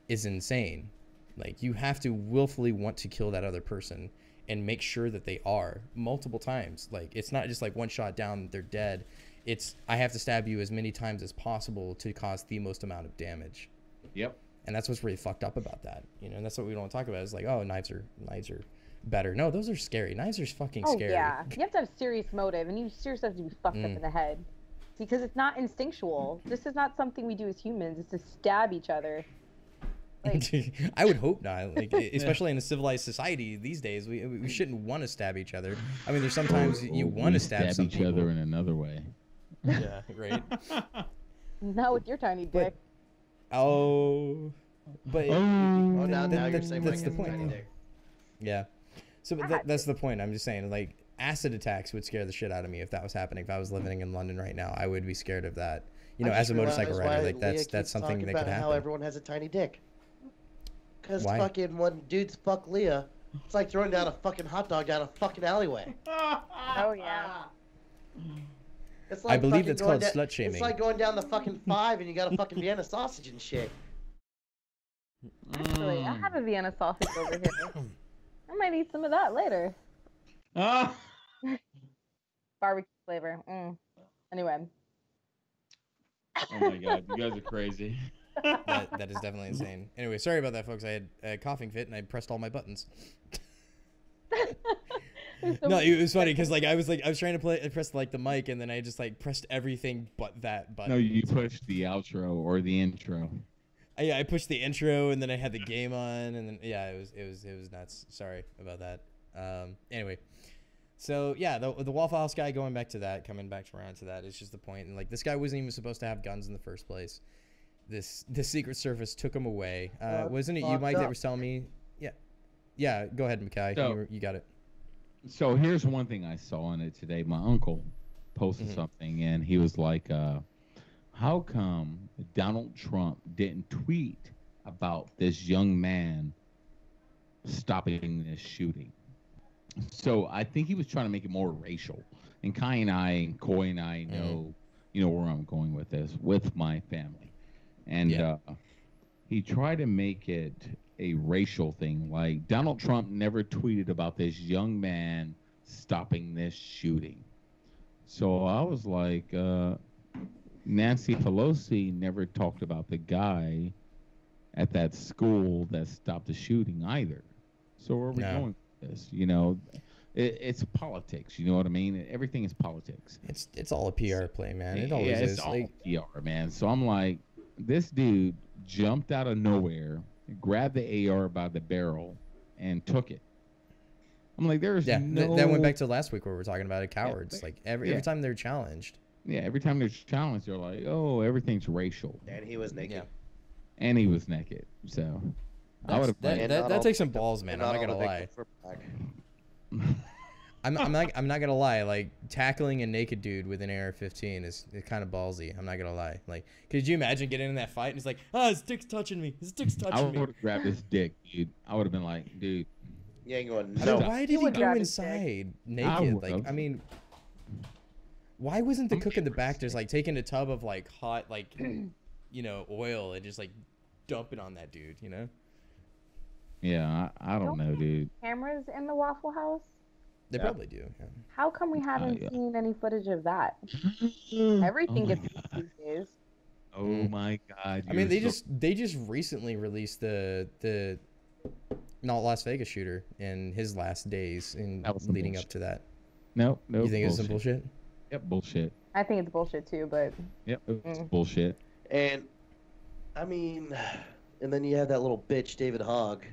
is insane. Like you have to willfully want to kill that other person and make sure that they are multiple times. Like it's not just like one shot down, they're dead. It's I have to stab you as many times as possible to cause the most amount of damage. Yep. And that's what's really fucked up about that, you know. And that's what we don't talk about. Is like, oh, knives are better. No, those are scary. Knives are fucking scary. Oh yeah, you have to have serious motive, and you seriously have to be fucked up in the head, because it's not instinctual. This is not something we do as humans. It's to stab each other. Like, I would hope not. Like, especially in a civilized society these days, we shouldn't want to stab each other. I mean, there's sometimes you want to stab some each people. other in another way. Yeah, right. not with your tiny dick. Oh, but now you're saying that's the point. tiny dick. Yeah, so that's the point. I'm just saying, like, acid attacks would scare the shit out of me if that was happening. If I was living in London right now, I would be scared of that. You know, as a motorcycle rider, like that's something that could happen. How everyone has a tiny dick. Because fucking when dudes fuck Leah, it's like throwing down a fucking hot dog down a fucking alleyway. Oh yeah. It's like I believe it's called slut shaming. It's like going down the fucking 5 and you got a fucking Vienna sausage and shit. Actually, I have a Vienna sausage over here. I might eat some of that later. Barbecue flavor. Anyway. Oh my god, you guys are crazy. That is definitely insane. Anyway, sorry about that, folks. I had a coughing fit and I pressed all my buttons. No, it was funny because I was trying to press like the mic, and then I just like pressed everything but that button. No, you pushed the outro or the intro. I pushed the intro, and then I had the game on, and then it was nuts. Sorry about that. Anyway, so yeah, the Waffle House guy, coming back around to that, is just the point. And like this guy wasn't even supposed to have guns in the first place. This Secret Service took him away. Wasn't it you, Mike, that was telling me? Yeah. Go ahead, Mackay. So, you got it. So here's one thing I saw on it today. My uncle posted something, and he was like, how come Donald Trump didn't tweet about this young man stopping this shooting? So I think he was trying to make it more racial. And Kai and I and Coy and I know where I'm going with this, with my family. And he tried to make it a racial thing. Like, Donald Trump never tweeted about this young man stopping this shooting. So I was like, Nancy Pelosi never talked about the guy at that school that stopped the shooting either. So where are we going with this? You know, it's politics. You know what I mean? Everything is politics. It's all a PR play, man. It always is. It's all PR, man. So I'm like, this dude jumped out of nowhere, grabbed the AR by the barrel, and took it. I'm like, there's no... That went back to last week where we were talking about it. Cowards. Like, every time they're challenged. Yeah, every time they're challenged, they're like, oh, everything's racial. And he was naked. Yeah. And he was naked. So, I would have... That takes some balls, man. I'm not going to lie. I'm not gonna lie. Like, tackling a naked dude with an AR-15 is kind of ballsy. I'm not gonna lie. Like, could you imagine getting in that fight and it's like, his dick's touching me. His dick's touching me. I would have grabbed his dick, dude. I would have been like, dude. Yeah, going. No. Why did he go inside naked? Like, I mean, why wasn't the cook in the back just like taking a tub of like hot oil and just like dump it on that dude? You know? Yeah, I don't know, dude. Cameras in the Waffle House? They probably do. Yeah. How come we haven't seen any footage of that? Everything gets these days. Oh my God! I mean, they just recently released the Las Vegas shooter in his last days in leading up to that. No. You think it's some bullshit? Yep, bullshit. I think it's bullshit too, but. Yep, it's bullshit. And, I mean, and then you have that little bitch, David Hogg.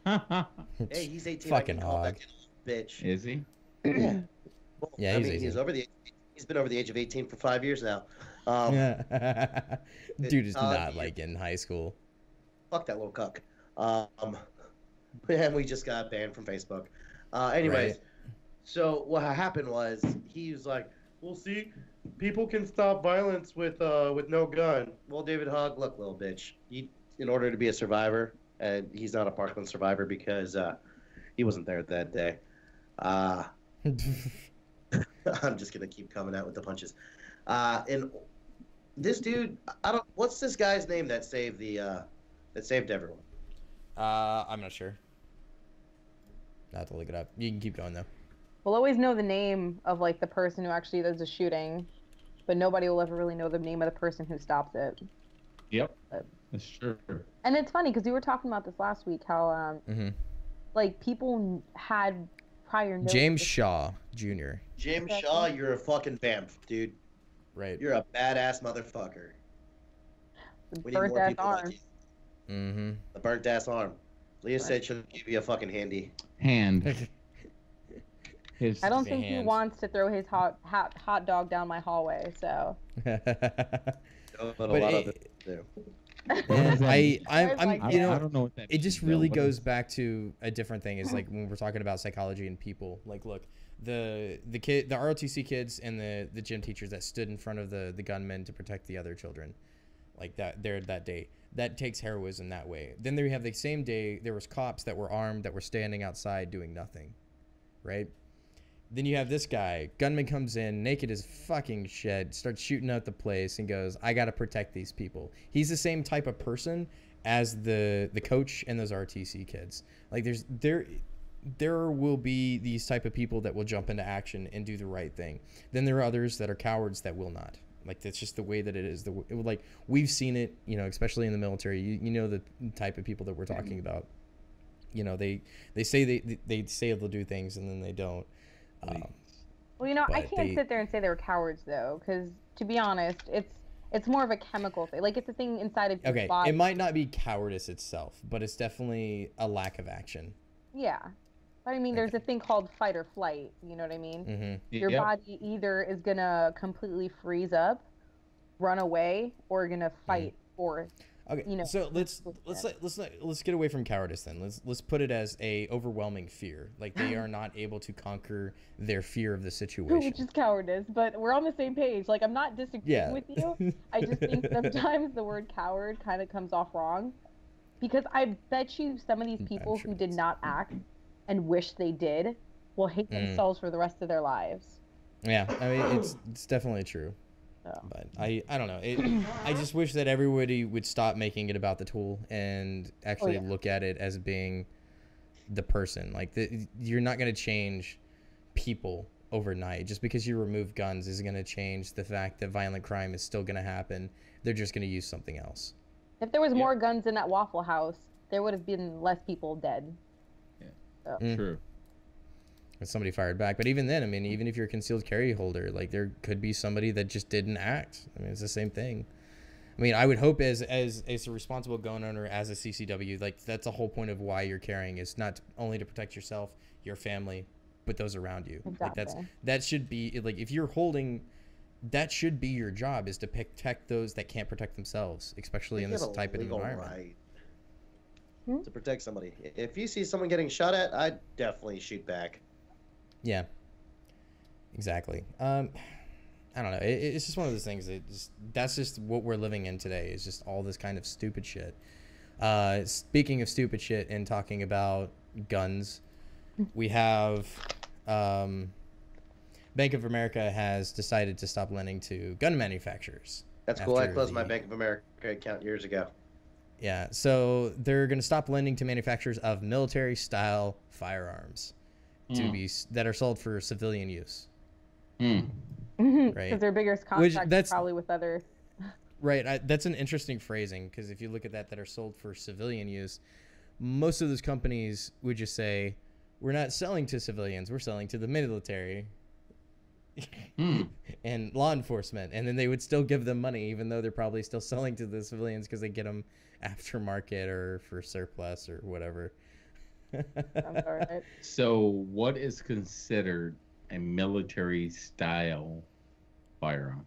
Hey, he's 18. Fucking Hogg. Bitch. Is he? Yeah. Well, yeah, he's over the. He's been over the age of 18 for 5 years now. Dude is not like in high school. Fuck that little cuck. And we just got banned from Facebook. Anyways, so what happened was he was like, "Well, see, people can stop violence with no gun. Well, David Hogg, look, little bitch. In order to be a survivor, and he's not a Parkland survivor because he wasn't there that day. I'm just gonna keep coming out with the punches. And this dude, what's this guy's name that saved everyone? I'm not sure. I have to look it up. You can keep going though. We'll always know the name of like the person who actually does the shooting, but nobody will ever really know the name of the person who stops it. Yep, that's true. And it's funny because we were talking about this last week, how like people had prior notice. James Shaw Jr. James Shaw, you're a fucking vamp, dude. Right. You're a badass motherfucker. The burnt ass arm. Like the burnt ass arm. Leah said she'll give you a fucking hand. I don't think he wants to throw his hot dog down my hallway, so. But a lot of it do. I don't know what that it just really goes back to a different thing. Is like when we're talking about psychology and people. Like, look, the ROTC kids and the gym teachers that stood in front of the gunmen to protect the other children, like that day. That takes heroism that way. Then there you have the same day there was cops that were armed that were standing outside doing nothing, right? Then you have this guy, gunman comes in, naked as fucking shit, starts shooting out the place and goes, I gotta protect these people. He's the same type of person as the coach and those RTC kids. Like there will be these type of people that will jump into action and do the right thing. Then there are others that are cowards that will not. Like that's just the way that it is. Like we've seen it, you know, especially in the military. You know the type of people that we're talking about. You know, they say they say they'll do things and then they don't. Well, you know, I can't sit there and say they were cowards though, because to be honest, it's more of a chemical thing. Like it's a thing inside of your body. It might not be cowardice itself, but it's definitely a lack of action. Yeah. But I mean, there's a thing called fight or flight. You know what I mean? Mm-hmm. Your body either is gonna completely freeze up, run away, or gonna fight for. Okay. You know. So let's get away from cowardice then. Let's put it as a overwhelming fear. Like they are not able to conquer their fear of the situation. Which is cowardice, but we're on the same page. Like I'm not disagreeing with you. I just think sometimes the word coward kind of comes off wrong, because I bet you some of these people who did not act and wish they did will hate themselves for the rest of their lives. Yeah, I mean it's definitely true. Oh. But I don't know. I just wish that everybody would stop making it about the tool and actually look at it as being the person. Like you're not going to change people overnight. Just because you remove guns isn't going to change the fact that violent crime is still going to happen. They're just going to use something else. If there was more guns in that Waffle House, there would have been less people dead. So. True. And somebody fired back. But even then, I mean, even if you're a concealed carry holder, like there could be somebody that just didn't act. I mean, it's the same thing. I mean, I would hope as a responsible gun owner, as a CCW, like that's the whole point of why you're carrying, is not only to protect yourself, your family, but those around you. Exactly. Like that should be like, if you're holding, that should be your job, is to protect those that can't protect themselves, especially in this type of environment. Right. To protect somebody. If you see someone getting shot at, I'd definitely shoot back. Yeah, exactly. I don't know. It's just one of those things that's just what we're living in today, is just all this kind of stupid shit. Speaking of stupid shit and talking about guns, we have Bank of America has decided to stop lending to gun manufacturers. That's cool. I closed my Bank of America account years ago. Yeah, so they're going to stop lending to manufacturers of military-style firearms that are sold for civilian use. Right? Because their biggest contract is probably with other. Right. That's an interesting phrasing, because if you look at that are sold for civilian use, most of those companies would just say, we're not selling to civilians, we're selling to the military and law enforcement. And then they would still give them money, even though they're probably still selling to the civilians, because they get them aftermarket or for surplus or whatever. Sounds all right. So what is considered a military style firearm?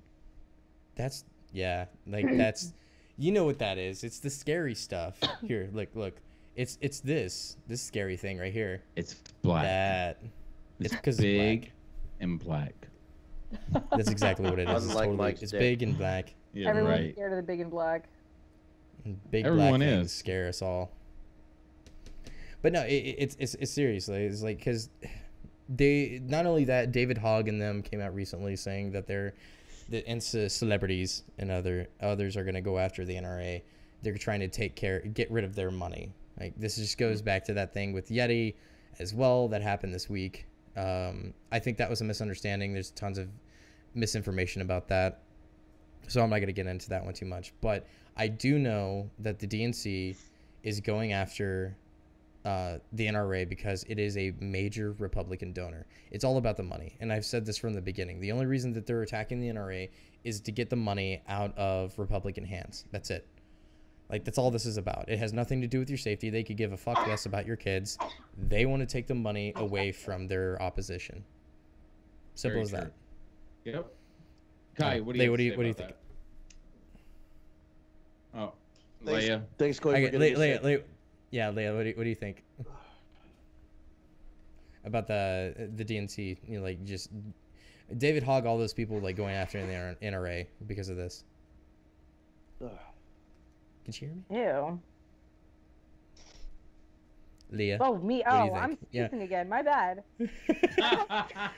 That's that's you know what that is. It's the scary stuff. Here, look. It's this scary thing right here. It's black. It's because big and black. That's exactly what it is. Unlike it's big and black. Yeah, Everyone's scared of the big and black. Big Everyone black things scare us all. But no, it's seriously, it's like, because they, not only that, David Hogg and them came out recently saying that celebrities and others are going to go after the NRA. They're trying to get rid of their money. Like, this just goes back to that thing with Yeti as well that happened this week. I think that was a misunderstanding. There's tons of misinformation about that, so I'm not going to get into that one too much. But I do know that the DNC is going after the NRA because it is a major Republican donor. It's all about the money, and I've said this from the beginning. The only reason that they're attacking the NRA is to get the money out of Republican hands. That's it. Like, that's all this is about. It has nothing to do with your safety. They could give a fuck less about your kids. They want to take the money away from their opposition. Simple as that. Yep. Kai, what do you think? Oh, Leia. Thanks, Corey. Leia, what do you think about the DNC? You know, like, just David Hogg, all those people like going after the NRA because of this. Can you hear me? Ew. Leah. Oh, me. Oh, I'm speaking again. My bad.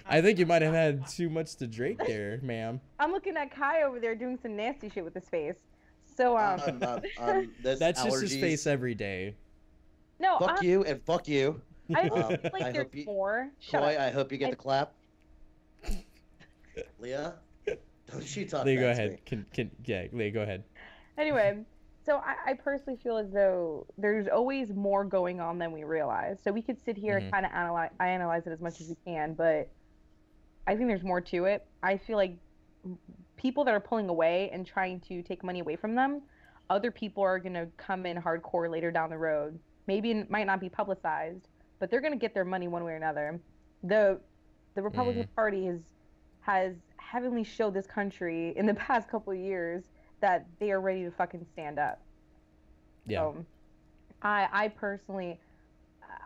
I think you might have had too much to drink there, ma'am. I'm looking at Kai over there doing some nasty shit with his face. So, that's just his face every day. No, fuck you and fuck you. I like there's more. Shut up. I hope you get the clap. Leah, don't you talk. Leah, go ahead. Leah, go ahead. Anyway, so I personally feel as though there's always more going on than we realize. So we could sit here and kind of analyze it as much as we can, but I think there's more to it. I feel like people that are pulling away and trying to take money away from them, other people are going to come in hardcore later down the road. Maybe it might not be publicized, but they're going to get their money one way or another. The Republican Party has heavily showed this country in the past couple of years that they are ready to fucking stand up. Yeah. So, I personally,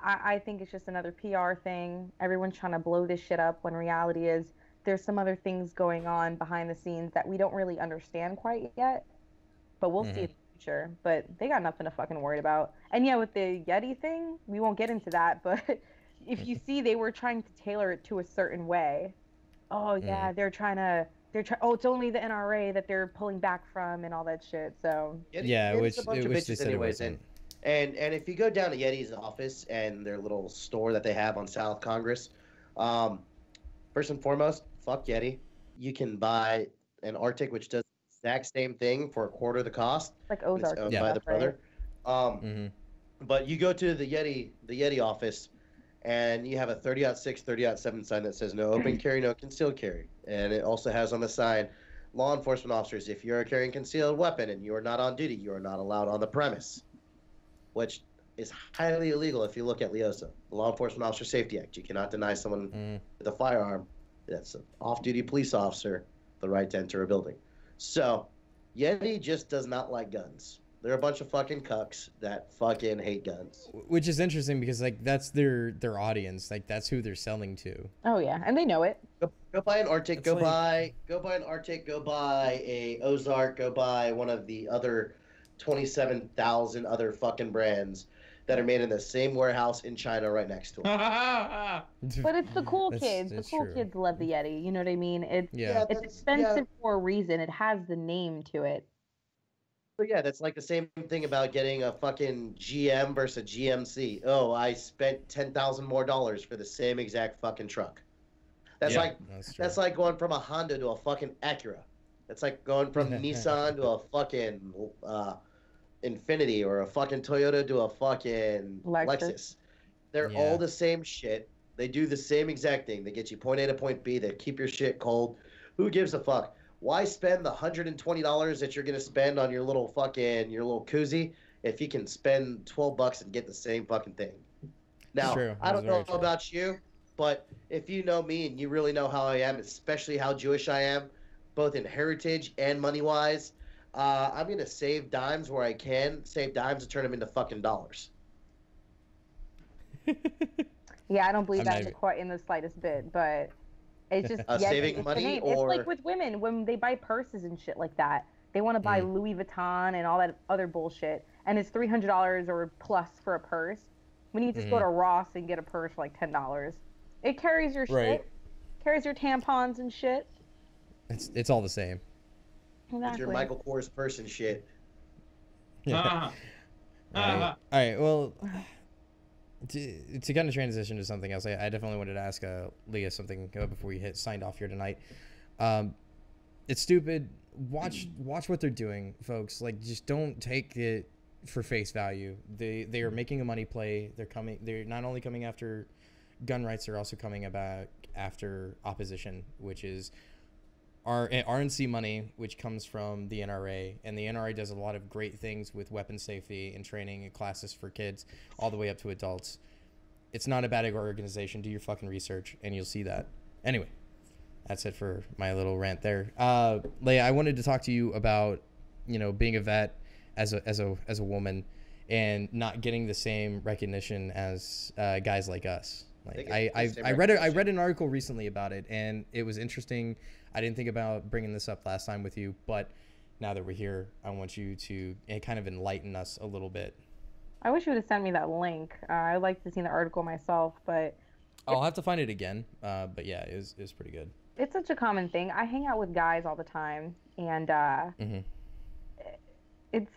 I think it's just another PR thing. Everyone's trying to blow this shit up when reality is there's some other things going on behind the scenes that we don't really understand quite yet. But we'll see in the future. But they got nothing to fucking worry about. And yeah, with the Yeti thing, we won't get into that. But if you see, they were trying to tailor it to a certain way. Oh yeah, it's only the NRA that they're pulling back from and all that shit. So which they said anyways. And if you go down to Yeti's office and their little store that they have on South Congress, first and foremost, fuck Yeti. You can buy an Arctic which does the exact same thing for a quarter of the cost. Like Ozark. It's owned by the brother. But you go to the Yeti office, and you have a 30-06, 30-7 sign that says no open carry, no concealed carry. And it also has on the sign, law enforcement officers, if you are carrying a concealed weapon and you are not on duty, you are not allowed on the premise, which is highly illegal if you look at LEOSA, the Law Enforcement Officer Safety Act. You cannot deny someone with a firearm that's an off-duty police officer the right to enter a building. So Yeti just does not like guns. They're a bunch of fucking cucks that fucking hate guns. Which is interesting because, like, that's their audience. Like, that's who they're selling to. Oh yeah, and they know it. Go buy an Arctic. Go buy an Arctic. Go buy a Ozark. Go buy one of the other 27,000 other fucking brands that are made in the same warehouse in China right next to them. But it's the cool kids. The cool kids love the Yeti. You know what I mean? It's expensive for a reason. It has the name to it. So yeah, that's like the same thing about getting a fucking GM versus a GMC. Oh, I spent $10,000 more for the same exact fucking truck. That's like going from a Honda to a fucking Acura. That's like going from Nissan to a fucking Infiniti or a fucking Toyota to a fucking Lexus. They're all the same shit. They do the same exact thing. They get you point A to point B. They keep your shit cold. Who gives a fuck? Why spend the $120 that you're gonna spend on your little koozie if you can spend $12 and get the same fucking thing? Now, I don't know about you, but if you know me and you really know how I am, especially how Jewish I am, both in heritage and money-wise, I'm gonna save dimes where I can save dimes and turn them into fucking dollars. Yeah, I don't believe that quite in the slightest bit, but It's just saving money, or it's like with women when they buy purses and shit like that. They want to buy Louis Vuitton and all that other bullshit, and it's $300 or plus for a purse. When you just go to Ross and get a purse for like $10, it carries your shit, carries your tampons and shit. It's all the same. Exactly. It's your Michael Kors purse and shit. Yeah. All right. Well, to kind of transition to something else, I definitely wanted to ask Leah something before we signed off here tonight. It's stupid. Watch what they're doing, folks. Like, just don't take it for face value. They are making a money play. They're not only coming after gun rights, they're also coming after opposition, which is RNC money, which comes from the NRA, and the NRA does a lot of great things with weapon safety and training and classes for kids all the way up to adults. It's not a bad organization. Do your fucking research and you'll see that. Anyway, that's it for my little rant there. Leia, I wanted to talk to you about, being a vet as a woman and not getting the same recognition as guys like us. Like I read an article recently about it, and it was interesting. I didn't think about bringing this up last time with you, but now that we're here, I want you to kind of enlighten us a little bit. I wish you would have sent me that link. I'd like to see the article myself, but I'll have to find it again. But yeah, it was pretty good. It's such a common thing. I hang out with guys all the time, and it's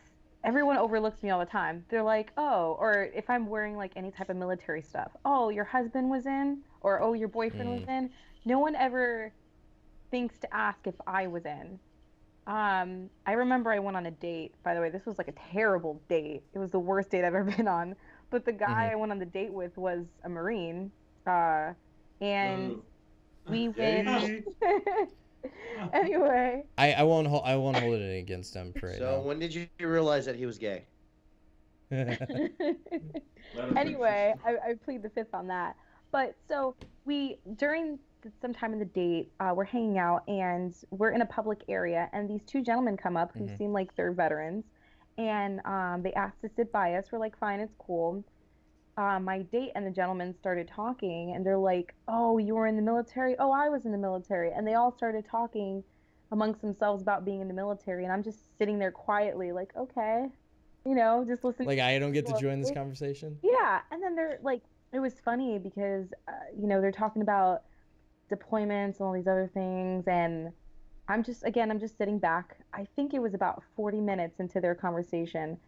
everyone overlooks me all the time. They're like, oh, or if I'm wearing like any type of military stuff, oh, your husband was in, or oh, your boyfriend was in. No one ever thinks to ask if I was in. I remember I went on a date. By the way, this was like a terrible date. It was the worst date I've ever been on. But the guy I went on the date with was a Marine, and we went. Anyway, I won't hold it against him for right now. So when did you realize that he was gay? Anyway, I plead the fifth on that. But so during some time in the date, we're hanging out and we're in a public area, and these two gentlemen come up who seem like they're veterans, and they asked to sit by us. We're like, fine, it's cool. My date and the gentleman started talking, and they're like, oh, you were in the military? Oh, I was in the military. And they all started talking amongst themselves about being in the military, and I'm just sitting there quietly like, okay, just listening. Like, I don't get to join this conversation? Yeah, and then they're like, it was funny because, they're talking about deployments and all these other things, and I'm just sitting back. I think it was about 40 minutes into their conversation.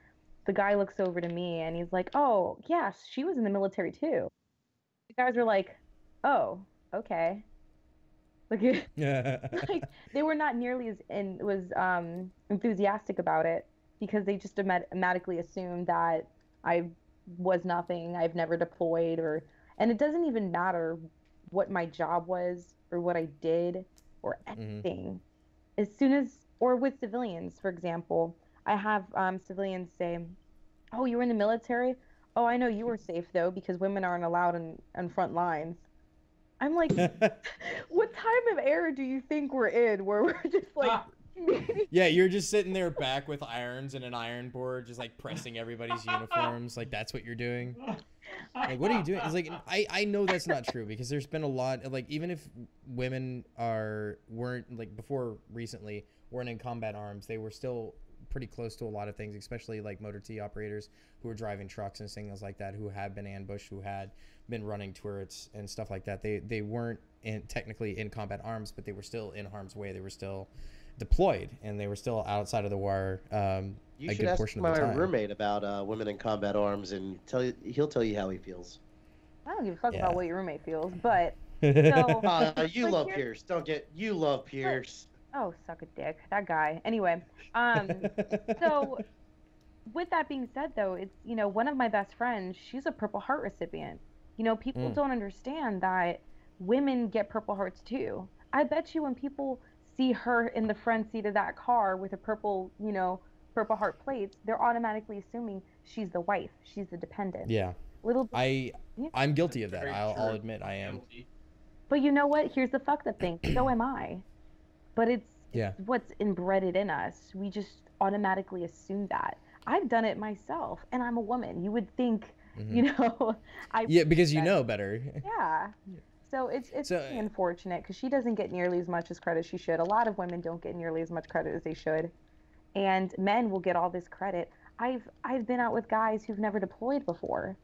The guy looks over to me and he's like, oh, yeah, she was in the military too. The guys were like, oh, okay. Like, like they were not nearly as enthusiastic about it because they just automatically assumed that I was nothing. I've never deployed and it doesn't even matter what my job was or what I did or anything. As soon as, or with civilians, for example, I have civilians say, oh, you were in the military? Oh, I know you were safe, though, because women aren't allowed on front lines. I'm like, what time of era do you think we're in where we're just like... Yeah, you're just sitting there back with irons and an iron board, just like pressing everybody's uniforms. Like, that's what you're doing. Like, what are you doing? It's like, I know that's not true because there's been a lot, like, even if women weren't, like, before recently, weren't in combat arms, they were still pretty close to a lot of things, especially like motor T operators who are driving trucks and things like that, who had been ambushed, who had been running turrets and stuff like that. They weren't technically in combat arms, but they were still in harm's way. They were still deployed, and they were still outside of the wire you should ask my roommate about women in combat arms, and he'll tell you how he feels. I don't give a fuck about what your roommate feels, but you love Pierce. You love Pierce. Oh, suck a dick, that guy. Anyway, so with that being said, though, it's one of my best friends. She's a Purple Heart recipient. People don't understand that women get Purple Hearts too. I bet you when people see her in the front seat of that car with a Purple Heart plates, they're automatically assuming she's the wife, she's the dependent. Yeah. I'm guilty of that. I'll admit I am. But you know what? Here's the fucked up thing. So am I. But it's what's inbred in us. We just automatically assume that. I've done it myself, and I'm a woman. You would think, because you know better. Yeah. So it's really unfortunate because she doesn't get nearly as much as credit she should. A lot of women don't get nearly as much credit as they should, and men will get all this credit. I've been out with guys who've never deployed before,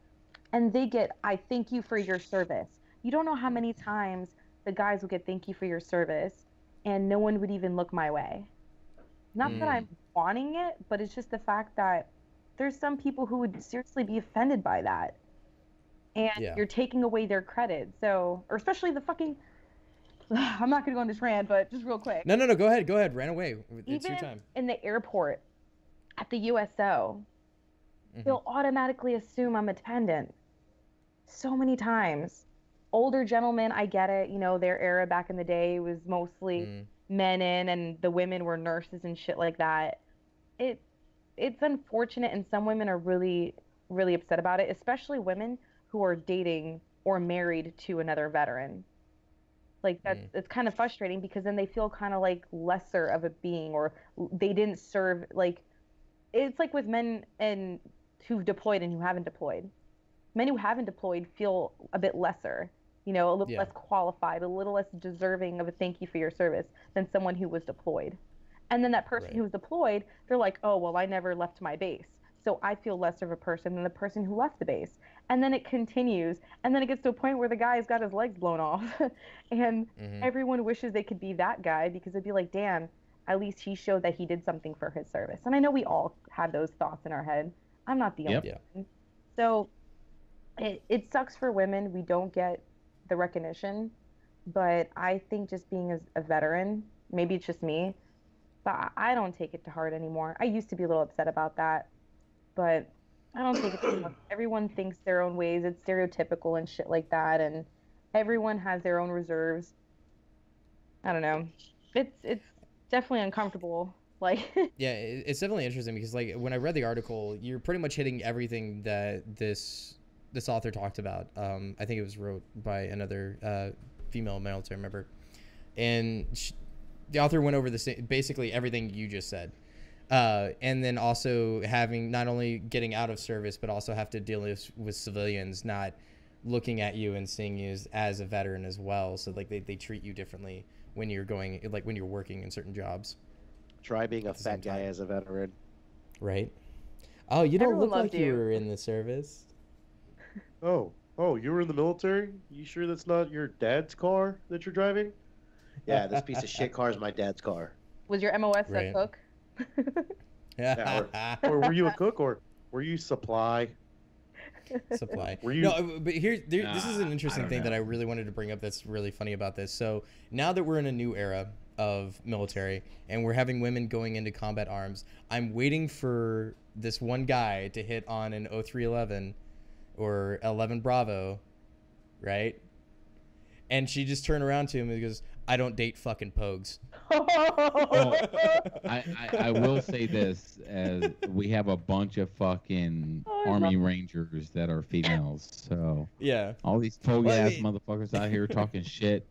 and they get, I thank you for your service. You don't know how many times the guys will get thank you for your service, and no one would even look my way. Not that I'm wanting it, but it's just the fact that there's some people who would seriously be offended by that. And you're taking away their credit. So, or especially the fucking, I'm not going to go on this rant, but just real quick. No, go ahead. Ran away. It's your time. In the airport, at the USO, they'll automatically assume I'm attendant. So many times. Older gentlemen, I get it. You know, their era back in the day was mostly men in, and the women were nurses and shit like that. It's unfortunate, and some women are really, really upset about it, especially women who are dating or married to another veteran. Like, it's kind of frustrating because then they feel kind of like lesser of a being, or they didn't serve. Like, it's like with men and who've deployed and who haven't deployed. Men who haven't deployed feel a bit lesser, you know, a little less qualified, a little less deserving of a thank you for your service than someone who was deployed. And then that person who was deployed, they're like, oh, well, I never left my base, so I feel lesser of a person than the person who left the base. And then it continues, and then it gets to a point where the guy's got his legs blown off, and everyone wishes they could be that guy, because it'd be like, damn, at least he showed that he did something for his service. And I know we all have those thoughts in our head. I'm not the only one. So it sucks for women. We don't get the recognition, but I think just being a veteran, maybe it's just me, but I don't take it to heart anymore. I used to be a little upset about that, but I don't take it to heart. Everyone thinks their own ways. It's stereotypical and shit like that, and everyone has their own reserves. I don't know. It's definitely uncomfortable. Like yeah, it's definitely interesting because like when I read the article, you're pretty much hitting everything that this author talked about. I think it was wrote by another female military member, and the author went over basically everything you just said, and then also having not only getting out of service but also have to deal with civilians not looking at you and seeing you as a veteran as well. So like they treat you differently when you're going, like when you're working in certain jobs. Try being a fat guy as a veteran. Right. Oh, you don't look like you were in the service. Oh, you were in the military? You sure that's not your dad's car that you're driving? Yeah, this piece of shit car is my dad's car. Was your MOS a cook? Yeah, or were you a cook, or were you supply? Supply. Were you... No, but this is an interesting thing that I really wanted to bring up that's really funny about this. So now that we're in a new era of military and we're having women going into combat arms, I'm waiting for this one guy to hit on an 0311 or 11 Bravo, right? And she just turned around to him and goes, I don't date fucking pogues. I will say this, as we have a bunch of fucking Army Rangers that are females, so yeah, all these pogue ass motherfuckers out here talking shit.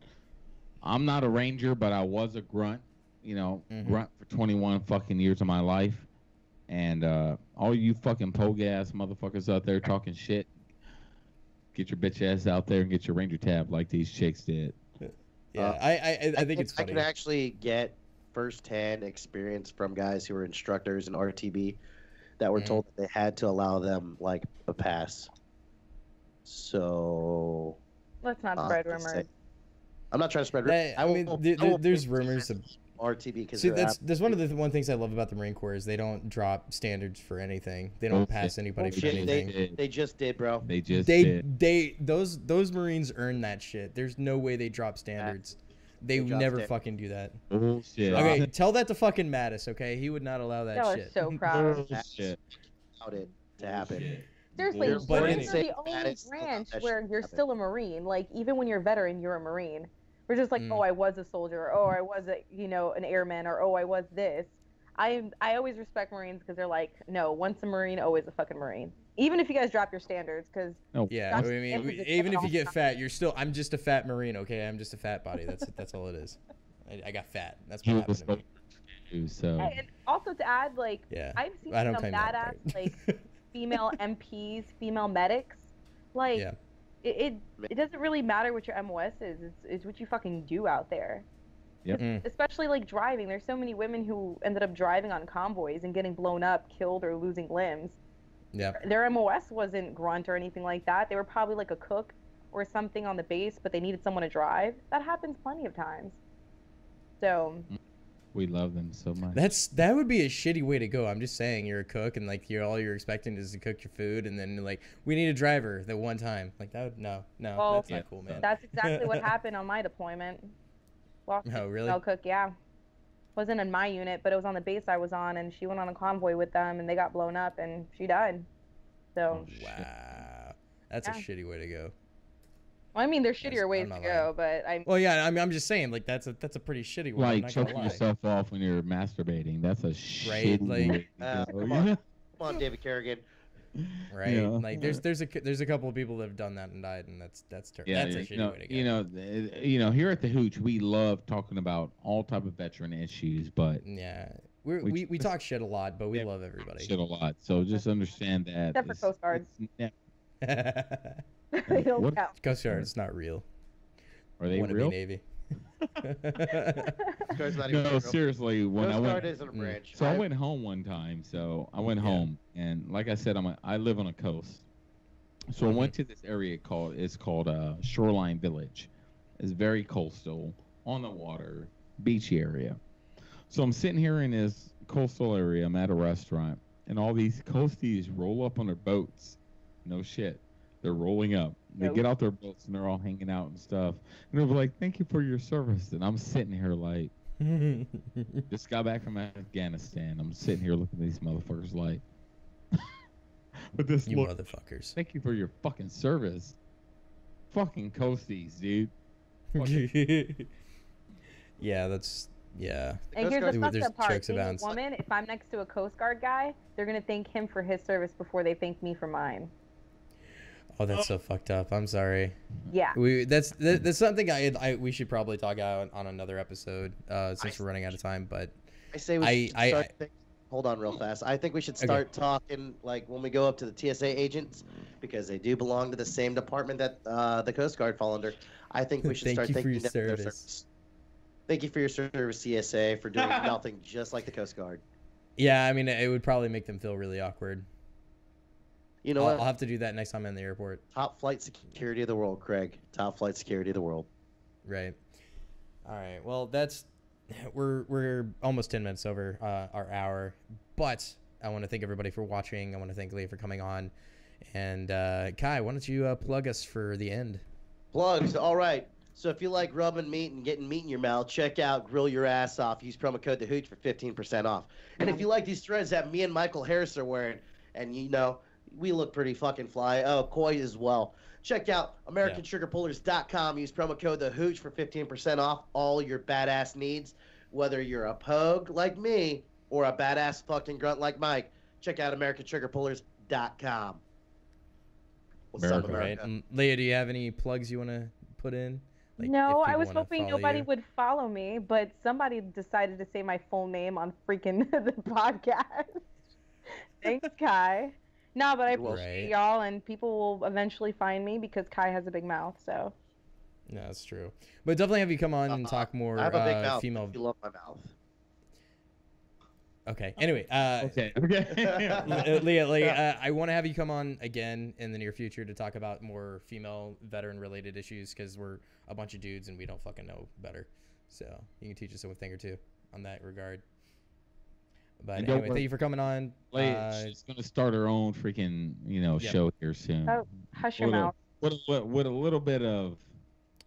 I'm not a Ranger, but I was a grunt, grunt for 21 fucking years of my life. And all you fucking pogue ass motherfuckers out there talking shit, get your bitch ass out there and get your Ranger tab like these chicks did. Yeah, I think it's funny. I can actually get first-hand experience from guys who were instructors in RTB that were told that they had to allow them like a pass. So let's not spread rumors. I'm not trying to spread rumors. I mean, there's rumors of RTB because that's one of the things I love about the Marine Corps is they don't drop standards for anything. They don't pass anybody for anything. They just did, bro. They did. Those Marines earn that shit. There's no way they drop standards. They never fucking do that. Shit. Okay, tell that to fucking Mattis, okay? He would not allow that shit. So proud. Shit. Allowed it to happen. Seriously, Marines are the only branch where you're still a Marine. Like, even when you're a veteran, you're a Marine. We're just like, oh, I was a soldier, or oh, I was an airman, or oh, I was this. I always respect Marines because they're like, no, once a Marine, always a fucking Marine. Even if you guys drop your standards, because yeah, I mean, even if you get fat, you're still. I'm just a fat Marine, okay? I'm just a fat body. That's all it is. I got fat. That's what happened to me. So. And also to add, like, I've seen some badass like female MPs, female medics, like. Yeah. it doesn't really matter what your MOS is. It's what you fucking do out there. Yep. Especially like driving. There's so many women who ended up driving on convoys and getting blown up, killed, or losing limbs. Yeah. Their MOS wasn't grunt or anything like that. They were probably like a cook or something on the base, but they needed someone to drive. That happens plenty of times. So we love them so much. That would be a shitty way to go. I'm just saying, you're a cook and like all you're expecting is to cook your food, and then like we need a driver that one time. Like that would no, well, that's not cool, man. That's exactly what happened on my deployment. Oh, really? Female cook, yeah. Wasn't in my unit, but it was on the base I was on, and she went on a convoy with them, and they got blown up, and she died. So. Wow, that's a shitty way to go. Well, I mean, there's shittier ways to go, but Well, yeah, I'm just saying, like that's a pretty shitty one. Like choking yourself off when you're masturbating. That's a shitty way to go. Come on, David Kerrigan. Right, like there's a couple of people that have done that and died, and that's terrible. Yeah, that's a shitty way to go. You know, here at the Hooch, we love talking about all type of veteran issues, but yeah, we talk shit a lot, but we love everybody. Shit a lot, so just understand that. Except for Coast Guards. Coast Guard, it's not real. Are they real? Navy. No, seriously. When Coast I Guard isn't a branch. So I went home one time. So I went home, and like I said, I live on a coast. So I went to this area called Shoreline Village. It's very coastal, on the water, beachy area. So I'm sitting here in this coastal area. I'm at a restaurant, and all these coasties roll up on their boats. No shit. They're rolling up. They get out their boats and they're all hanging out and stuff. And they're like, "Thank you for your service." And I'm sitting here like, just got back from Afghanistan. I'm sitting here looking at these motherfuckers like, with this you look, motherfuckers. "Thank you for your fucking service." Fucking coasties, dude. Yeah, that's yeah. And here's the fucked There's up part. jokes Being a about woman, if I'm next to a Coast Guard guy, they're gonna thank him for his service before they thank me for mine. Oh, that's so fucked up. I'm sorry. Yeah. That's something we should probably talk about on another episode since we're running out of time. But I say we should start. Hold on, real fast. I think we should start talking like when we go up to the TSA agents, because they do belong to the same department that the Coast Guard fall under. I think we should start thanking them for their service. Thank you for your service, CSA, for doing nothing just like the Coast Guard. Yeah, I mean, it would probably make them feel really awkward. You know what? I'll have to do that next time I'm in the airport. Top flight security of the world, Craig. Top flight security of the world. Right. All right. Well, we're almost 10 minutes over our hour, but I want to thank everybody for watching. I want to thank Leah for coming on, and Kai, why don't you plug us for the end? Plugs. All right. So if you like rubbing meat and getting meat in your mouth, check out Grill Your Ass Off. Use promo code The Hooch for 15% off. And if you like these threads that me and Michael Harris are wearing, and you know, we look pretty fucking fly. Oh, Koi as well. Check out AmericanSugarPullers.com. Use promo code The Hooch for 15% off all your badass needs. Whether you're a pogue like me or a badass fucking grunt like Mike, check out AmericanSugarPullers.com. What's up, America? Right. Leah, do you have any plugs you want to put in? Like, no, I was hoping nobody would follow me, but somebody decided to say my full name on freaking the podcast. Thanks, Kai. No, but I appreciate y'all, and people will eventually find me because Kai has a big mouth, so. No, that's true. But definitely have you come on and talk more I have a big mouth. female. You love my mouth. Okay. Anyway. Okay. Leah, I want to have you come on again in the near future to talk about more female veteran-related issues, because we're a bunch of dudes and we don't fucking know better. So you can teach us a thing or two on that regard. But anyway, thank you for coming on. She's gonna start her own freaking show here soon. Oh, hush your mouth. With a little bit of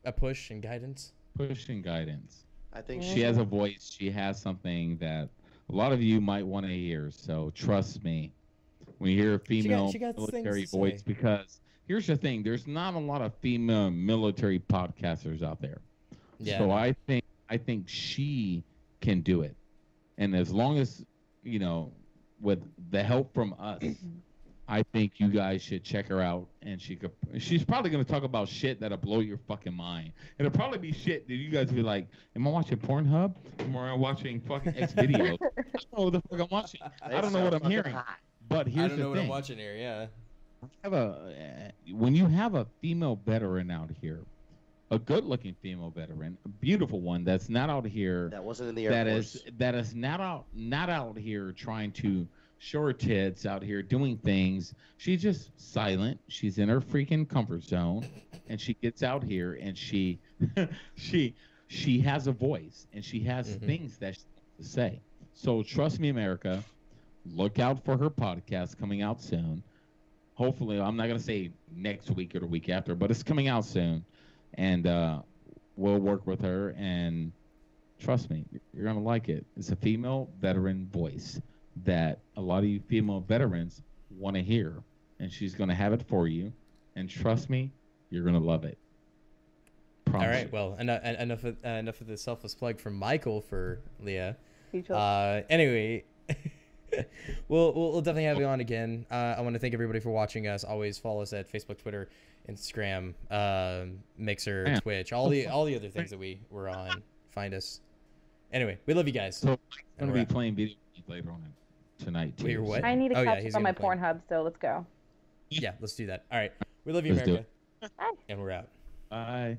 a push and guidance. I think she has a voice. She has something that a lot of you might want to hear. So trust me, when you hear a female military voice, because here's the thing: there's not a lot of female military podcasters out there. Yeah. So I think she can do it, and as long as with the help from us, I think you guys should check her out, and she's probably going to talk about shit that'll blow your fucking mind. It'll probably be shit that you guys will be like, am I watching Pornhub? Or am I watching fucking X videos? I don't know what the fuck I'm watching. I don't know what I'm hearing. But here's the thing. I don't know what I'm watching here, yeah. when you have a female veteran out here, a good-looking female veteran, a beautiful one that's not out here. That wasn't in the Air Force. That is not out here trying to show her tits, out here doing things. She's just silent. She's in her freaking comfort zone, and she gets out here and she she has a voice and she has things that she wants to say. So trust me, America. Look out for her podcast coming out soon. Hopefully, I'm not gonna say next week or the week after, but it's coming out soon. And we'll work with her, and trust me, you're going to like it. It's a female veteran voice that a lot of you female veterans want to hear, and she's going to have it for you. And trust me, you're going to love it. Promise. All right, well, enough of the selfless plug from Michael for Leah. Anyway, we'll definitely have you on again. I want to thank everybody for watching us. Always follow us at Facebook, Twitter, Instagram, Mixer, Twitch, all the other things that we're on. Find us. Anyway, we love you guys. So I'm gonna be playing video games later on tonight too. Wait, what? I need to catch up on my Pornhub, so let's go. Yeah, let's do that. All right, we love you, America, Bye. and we're out. Bye.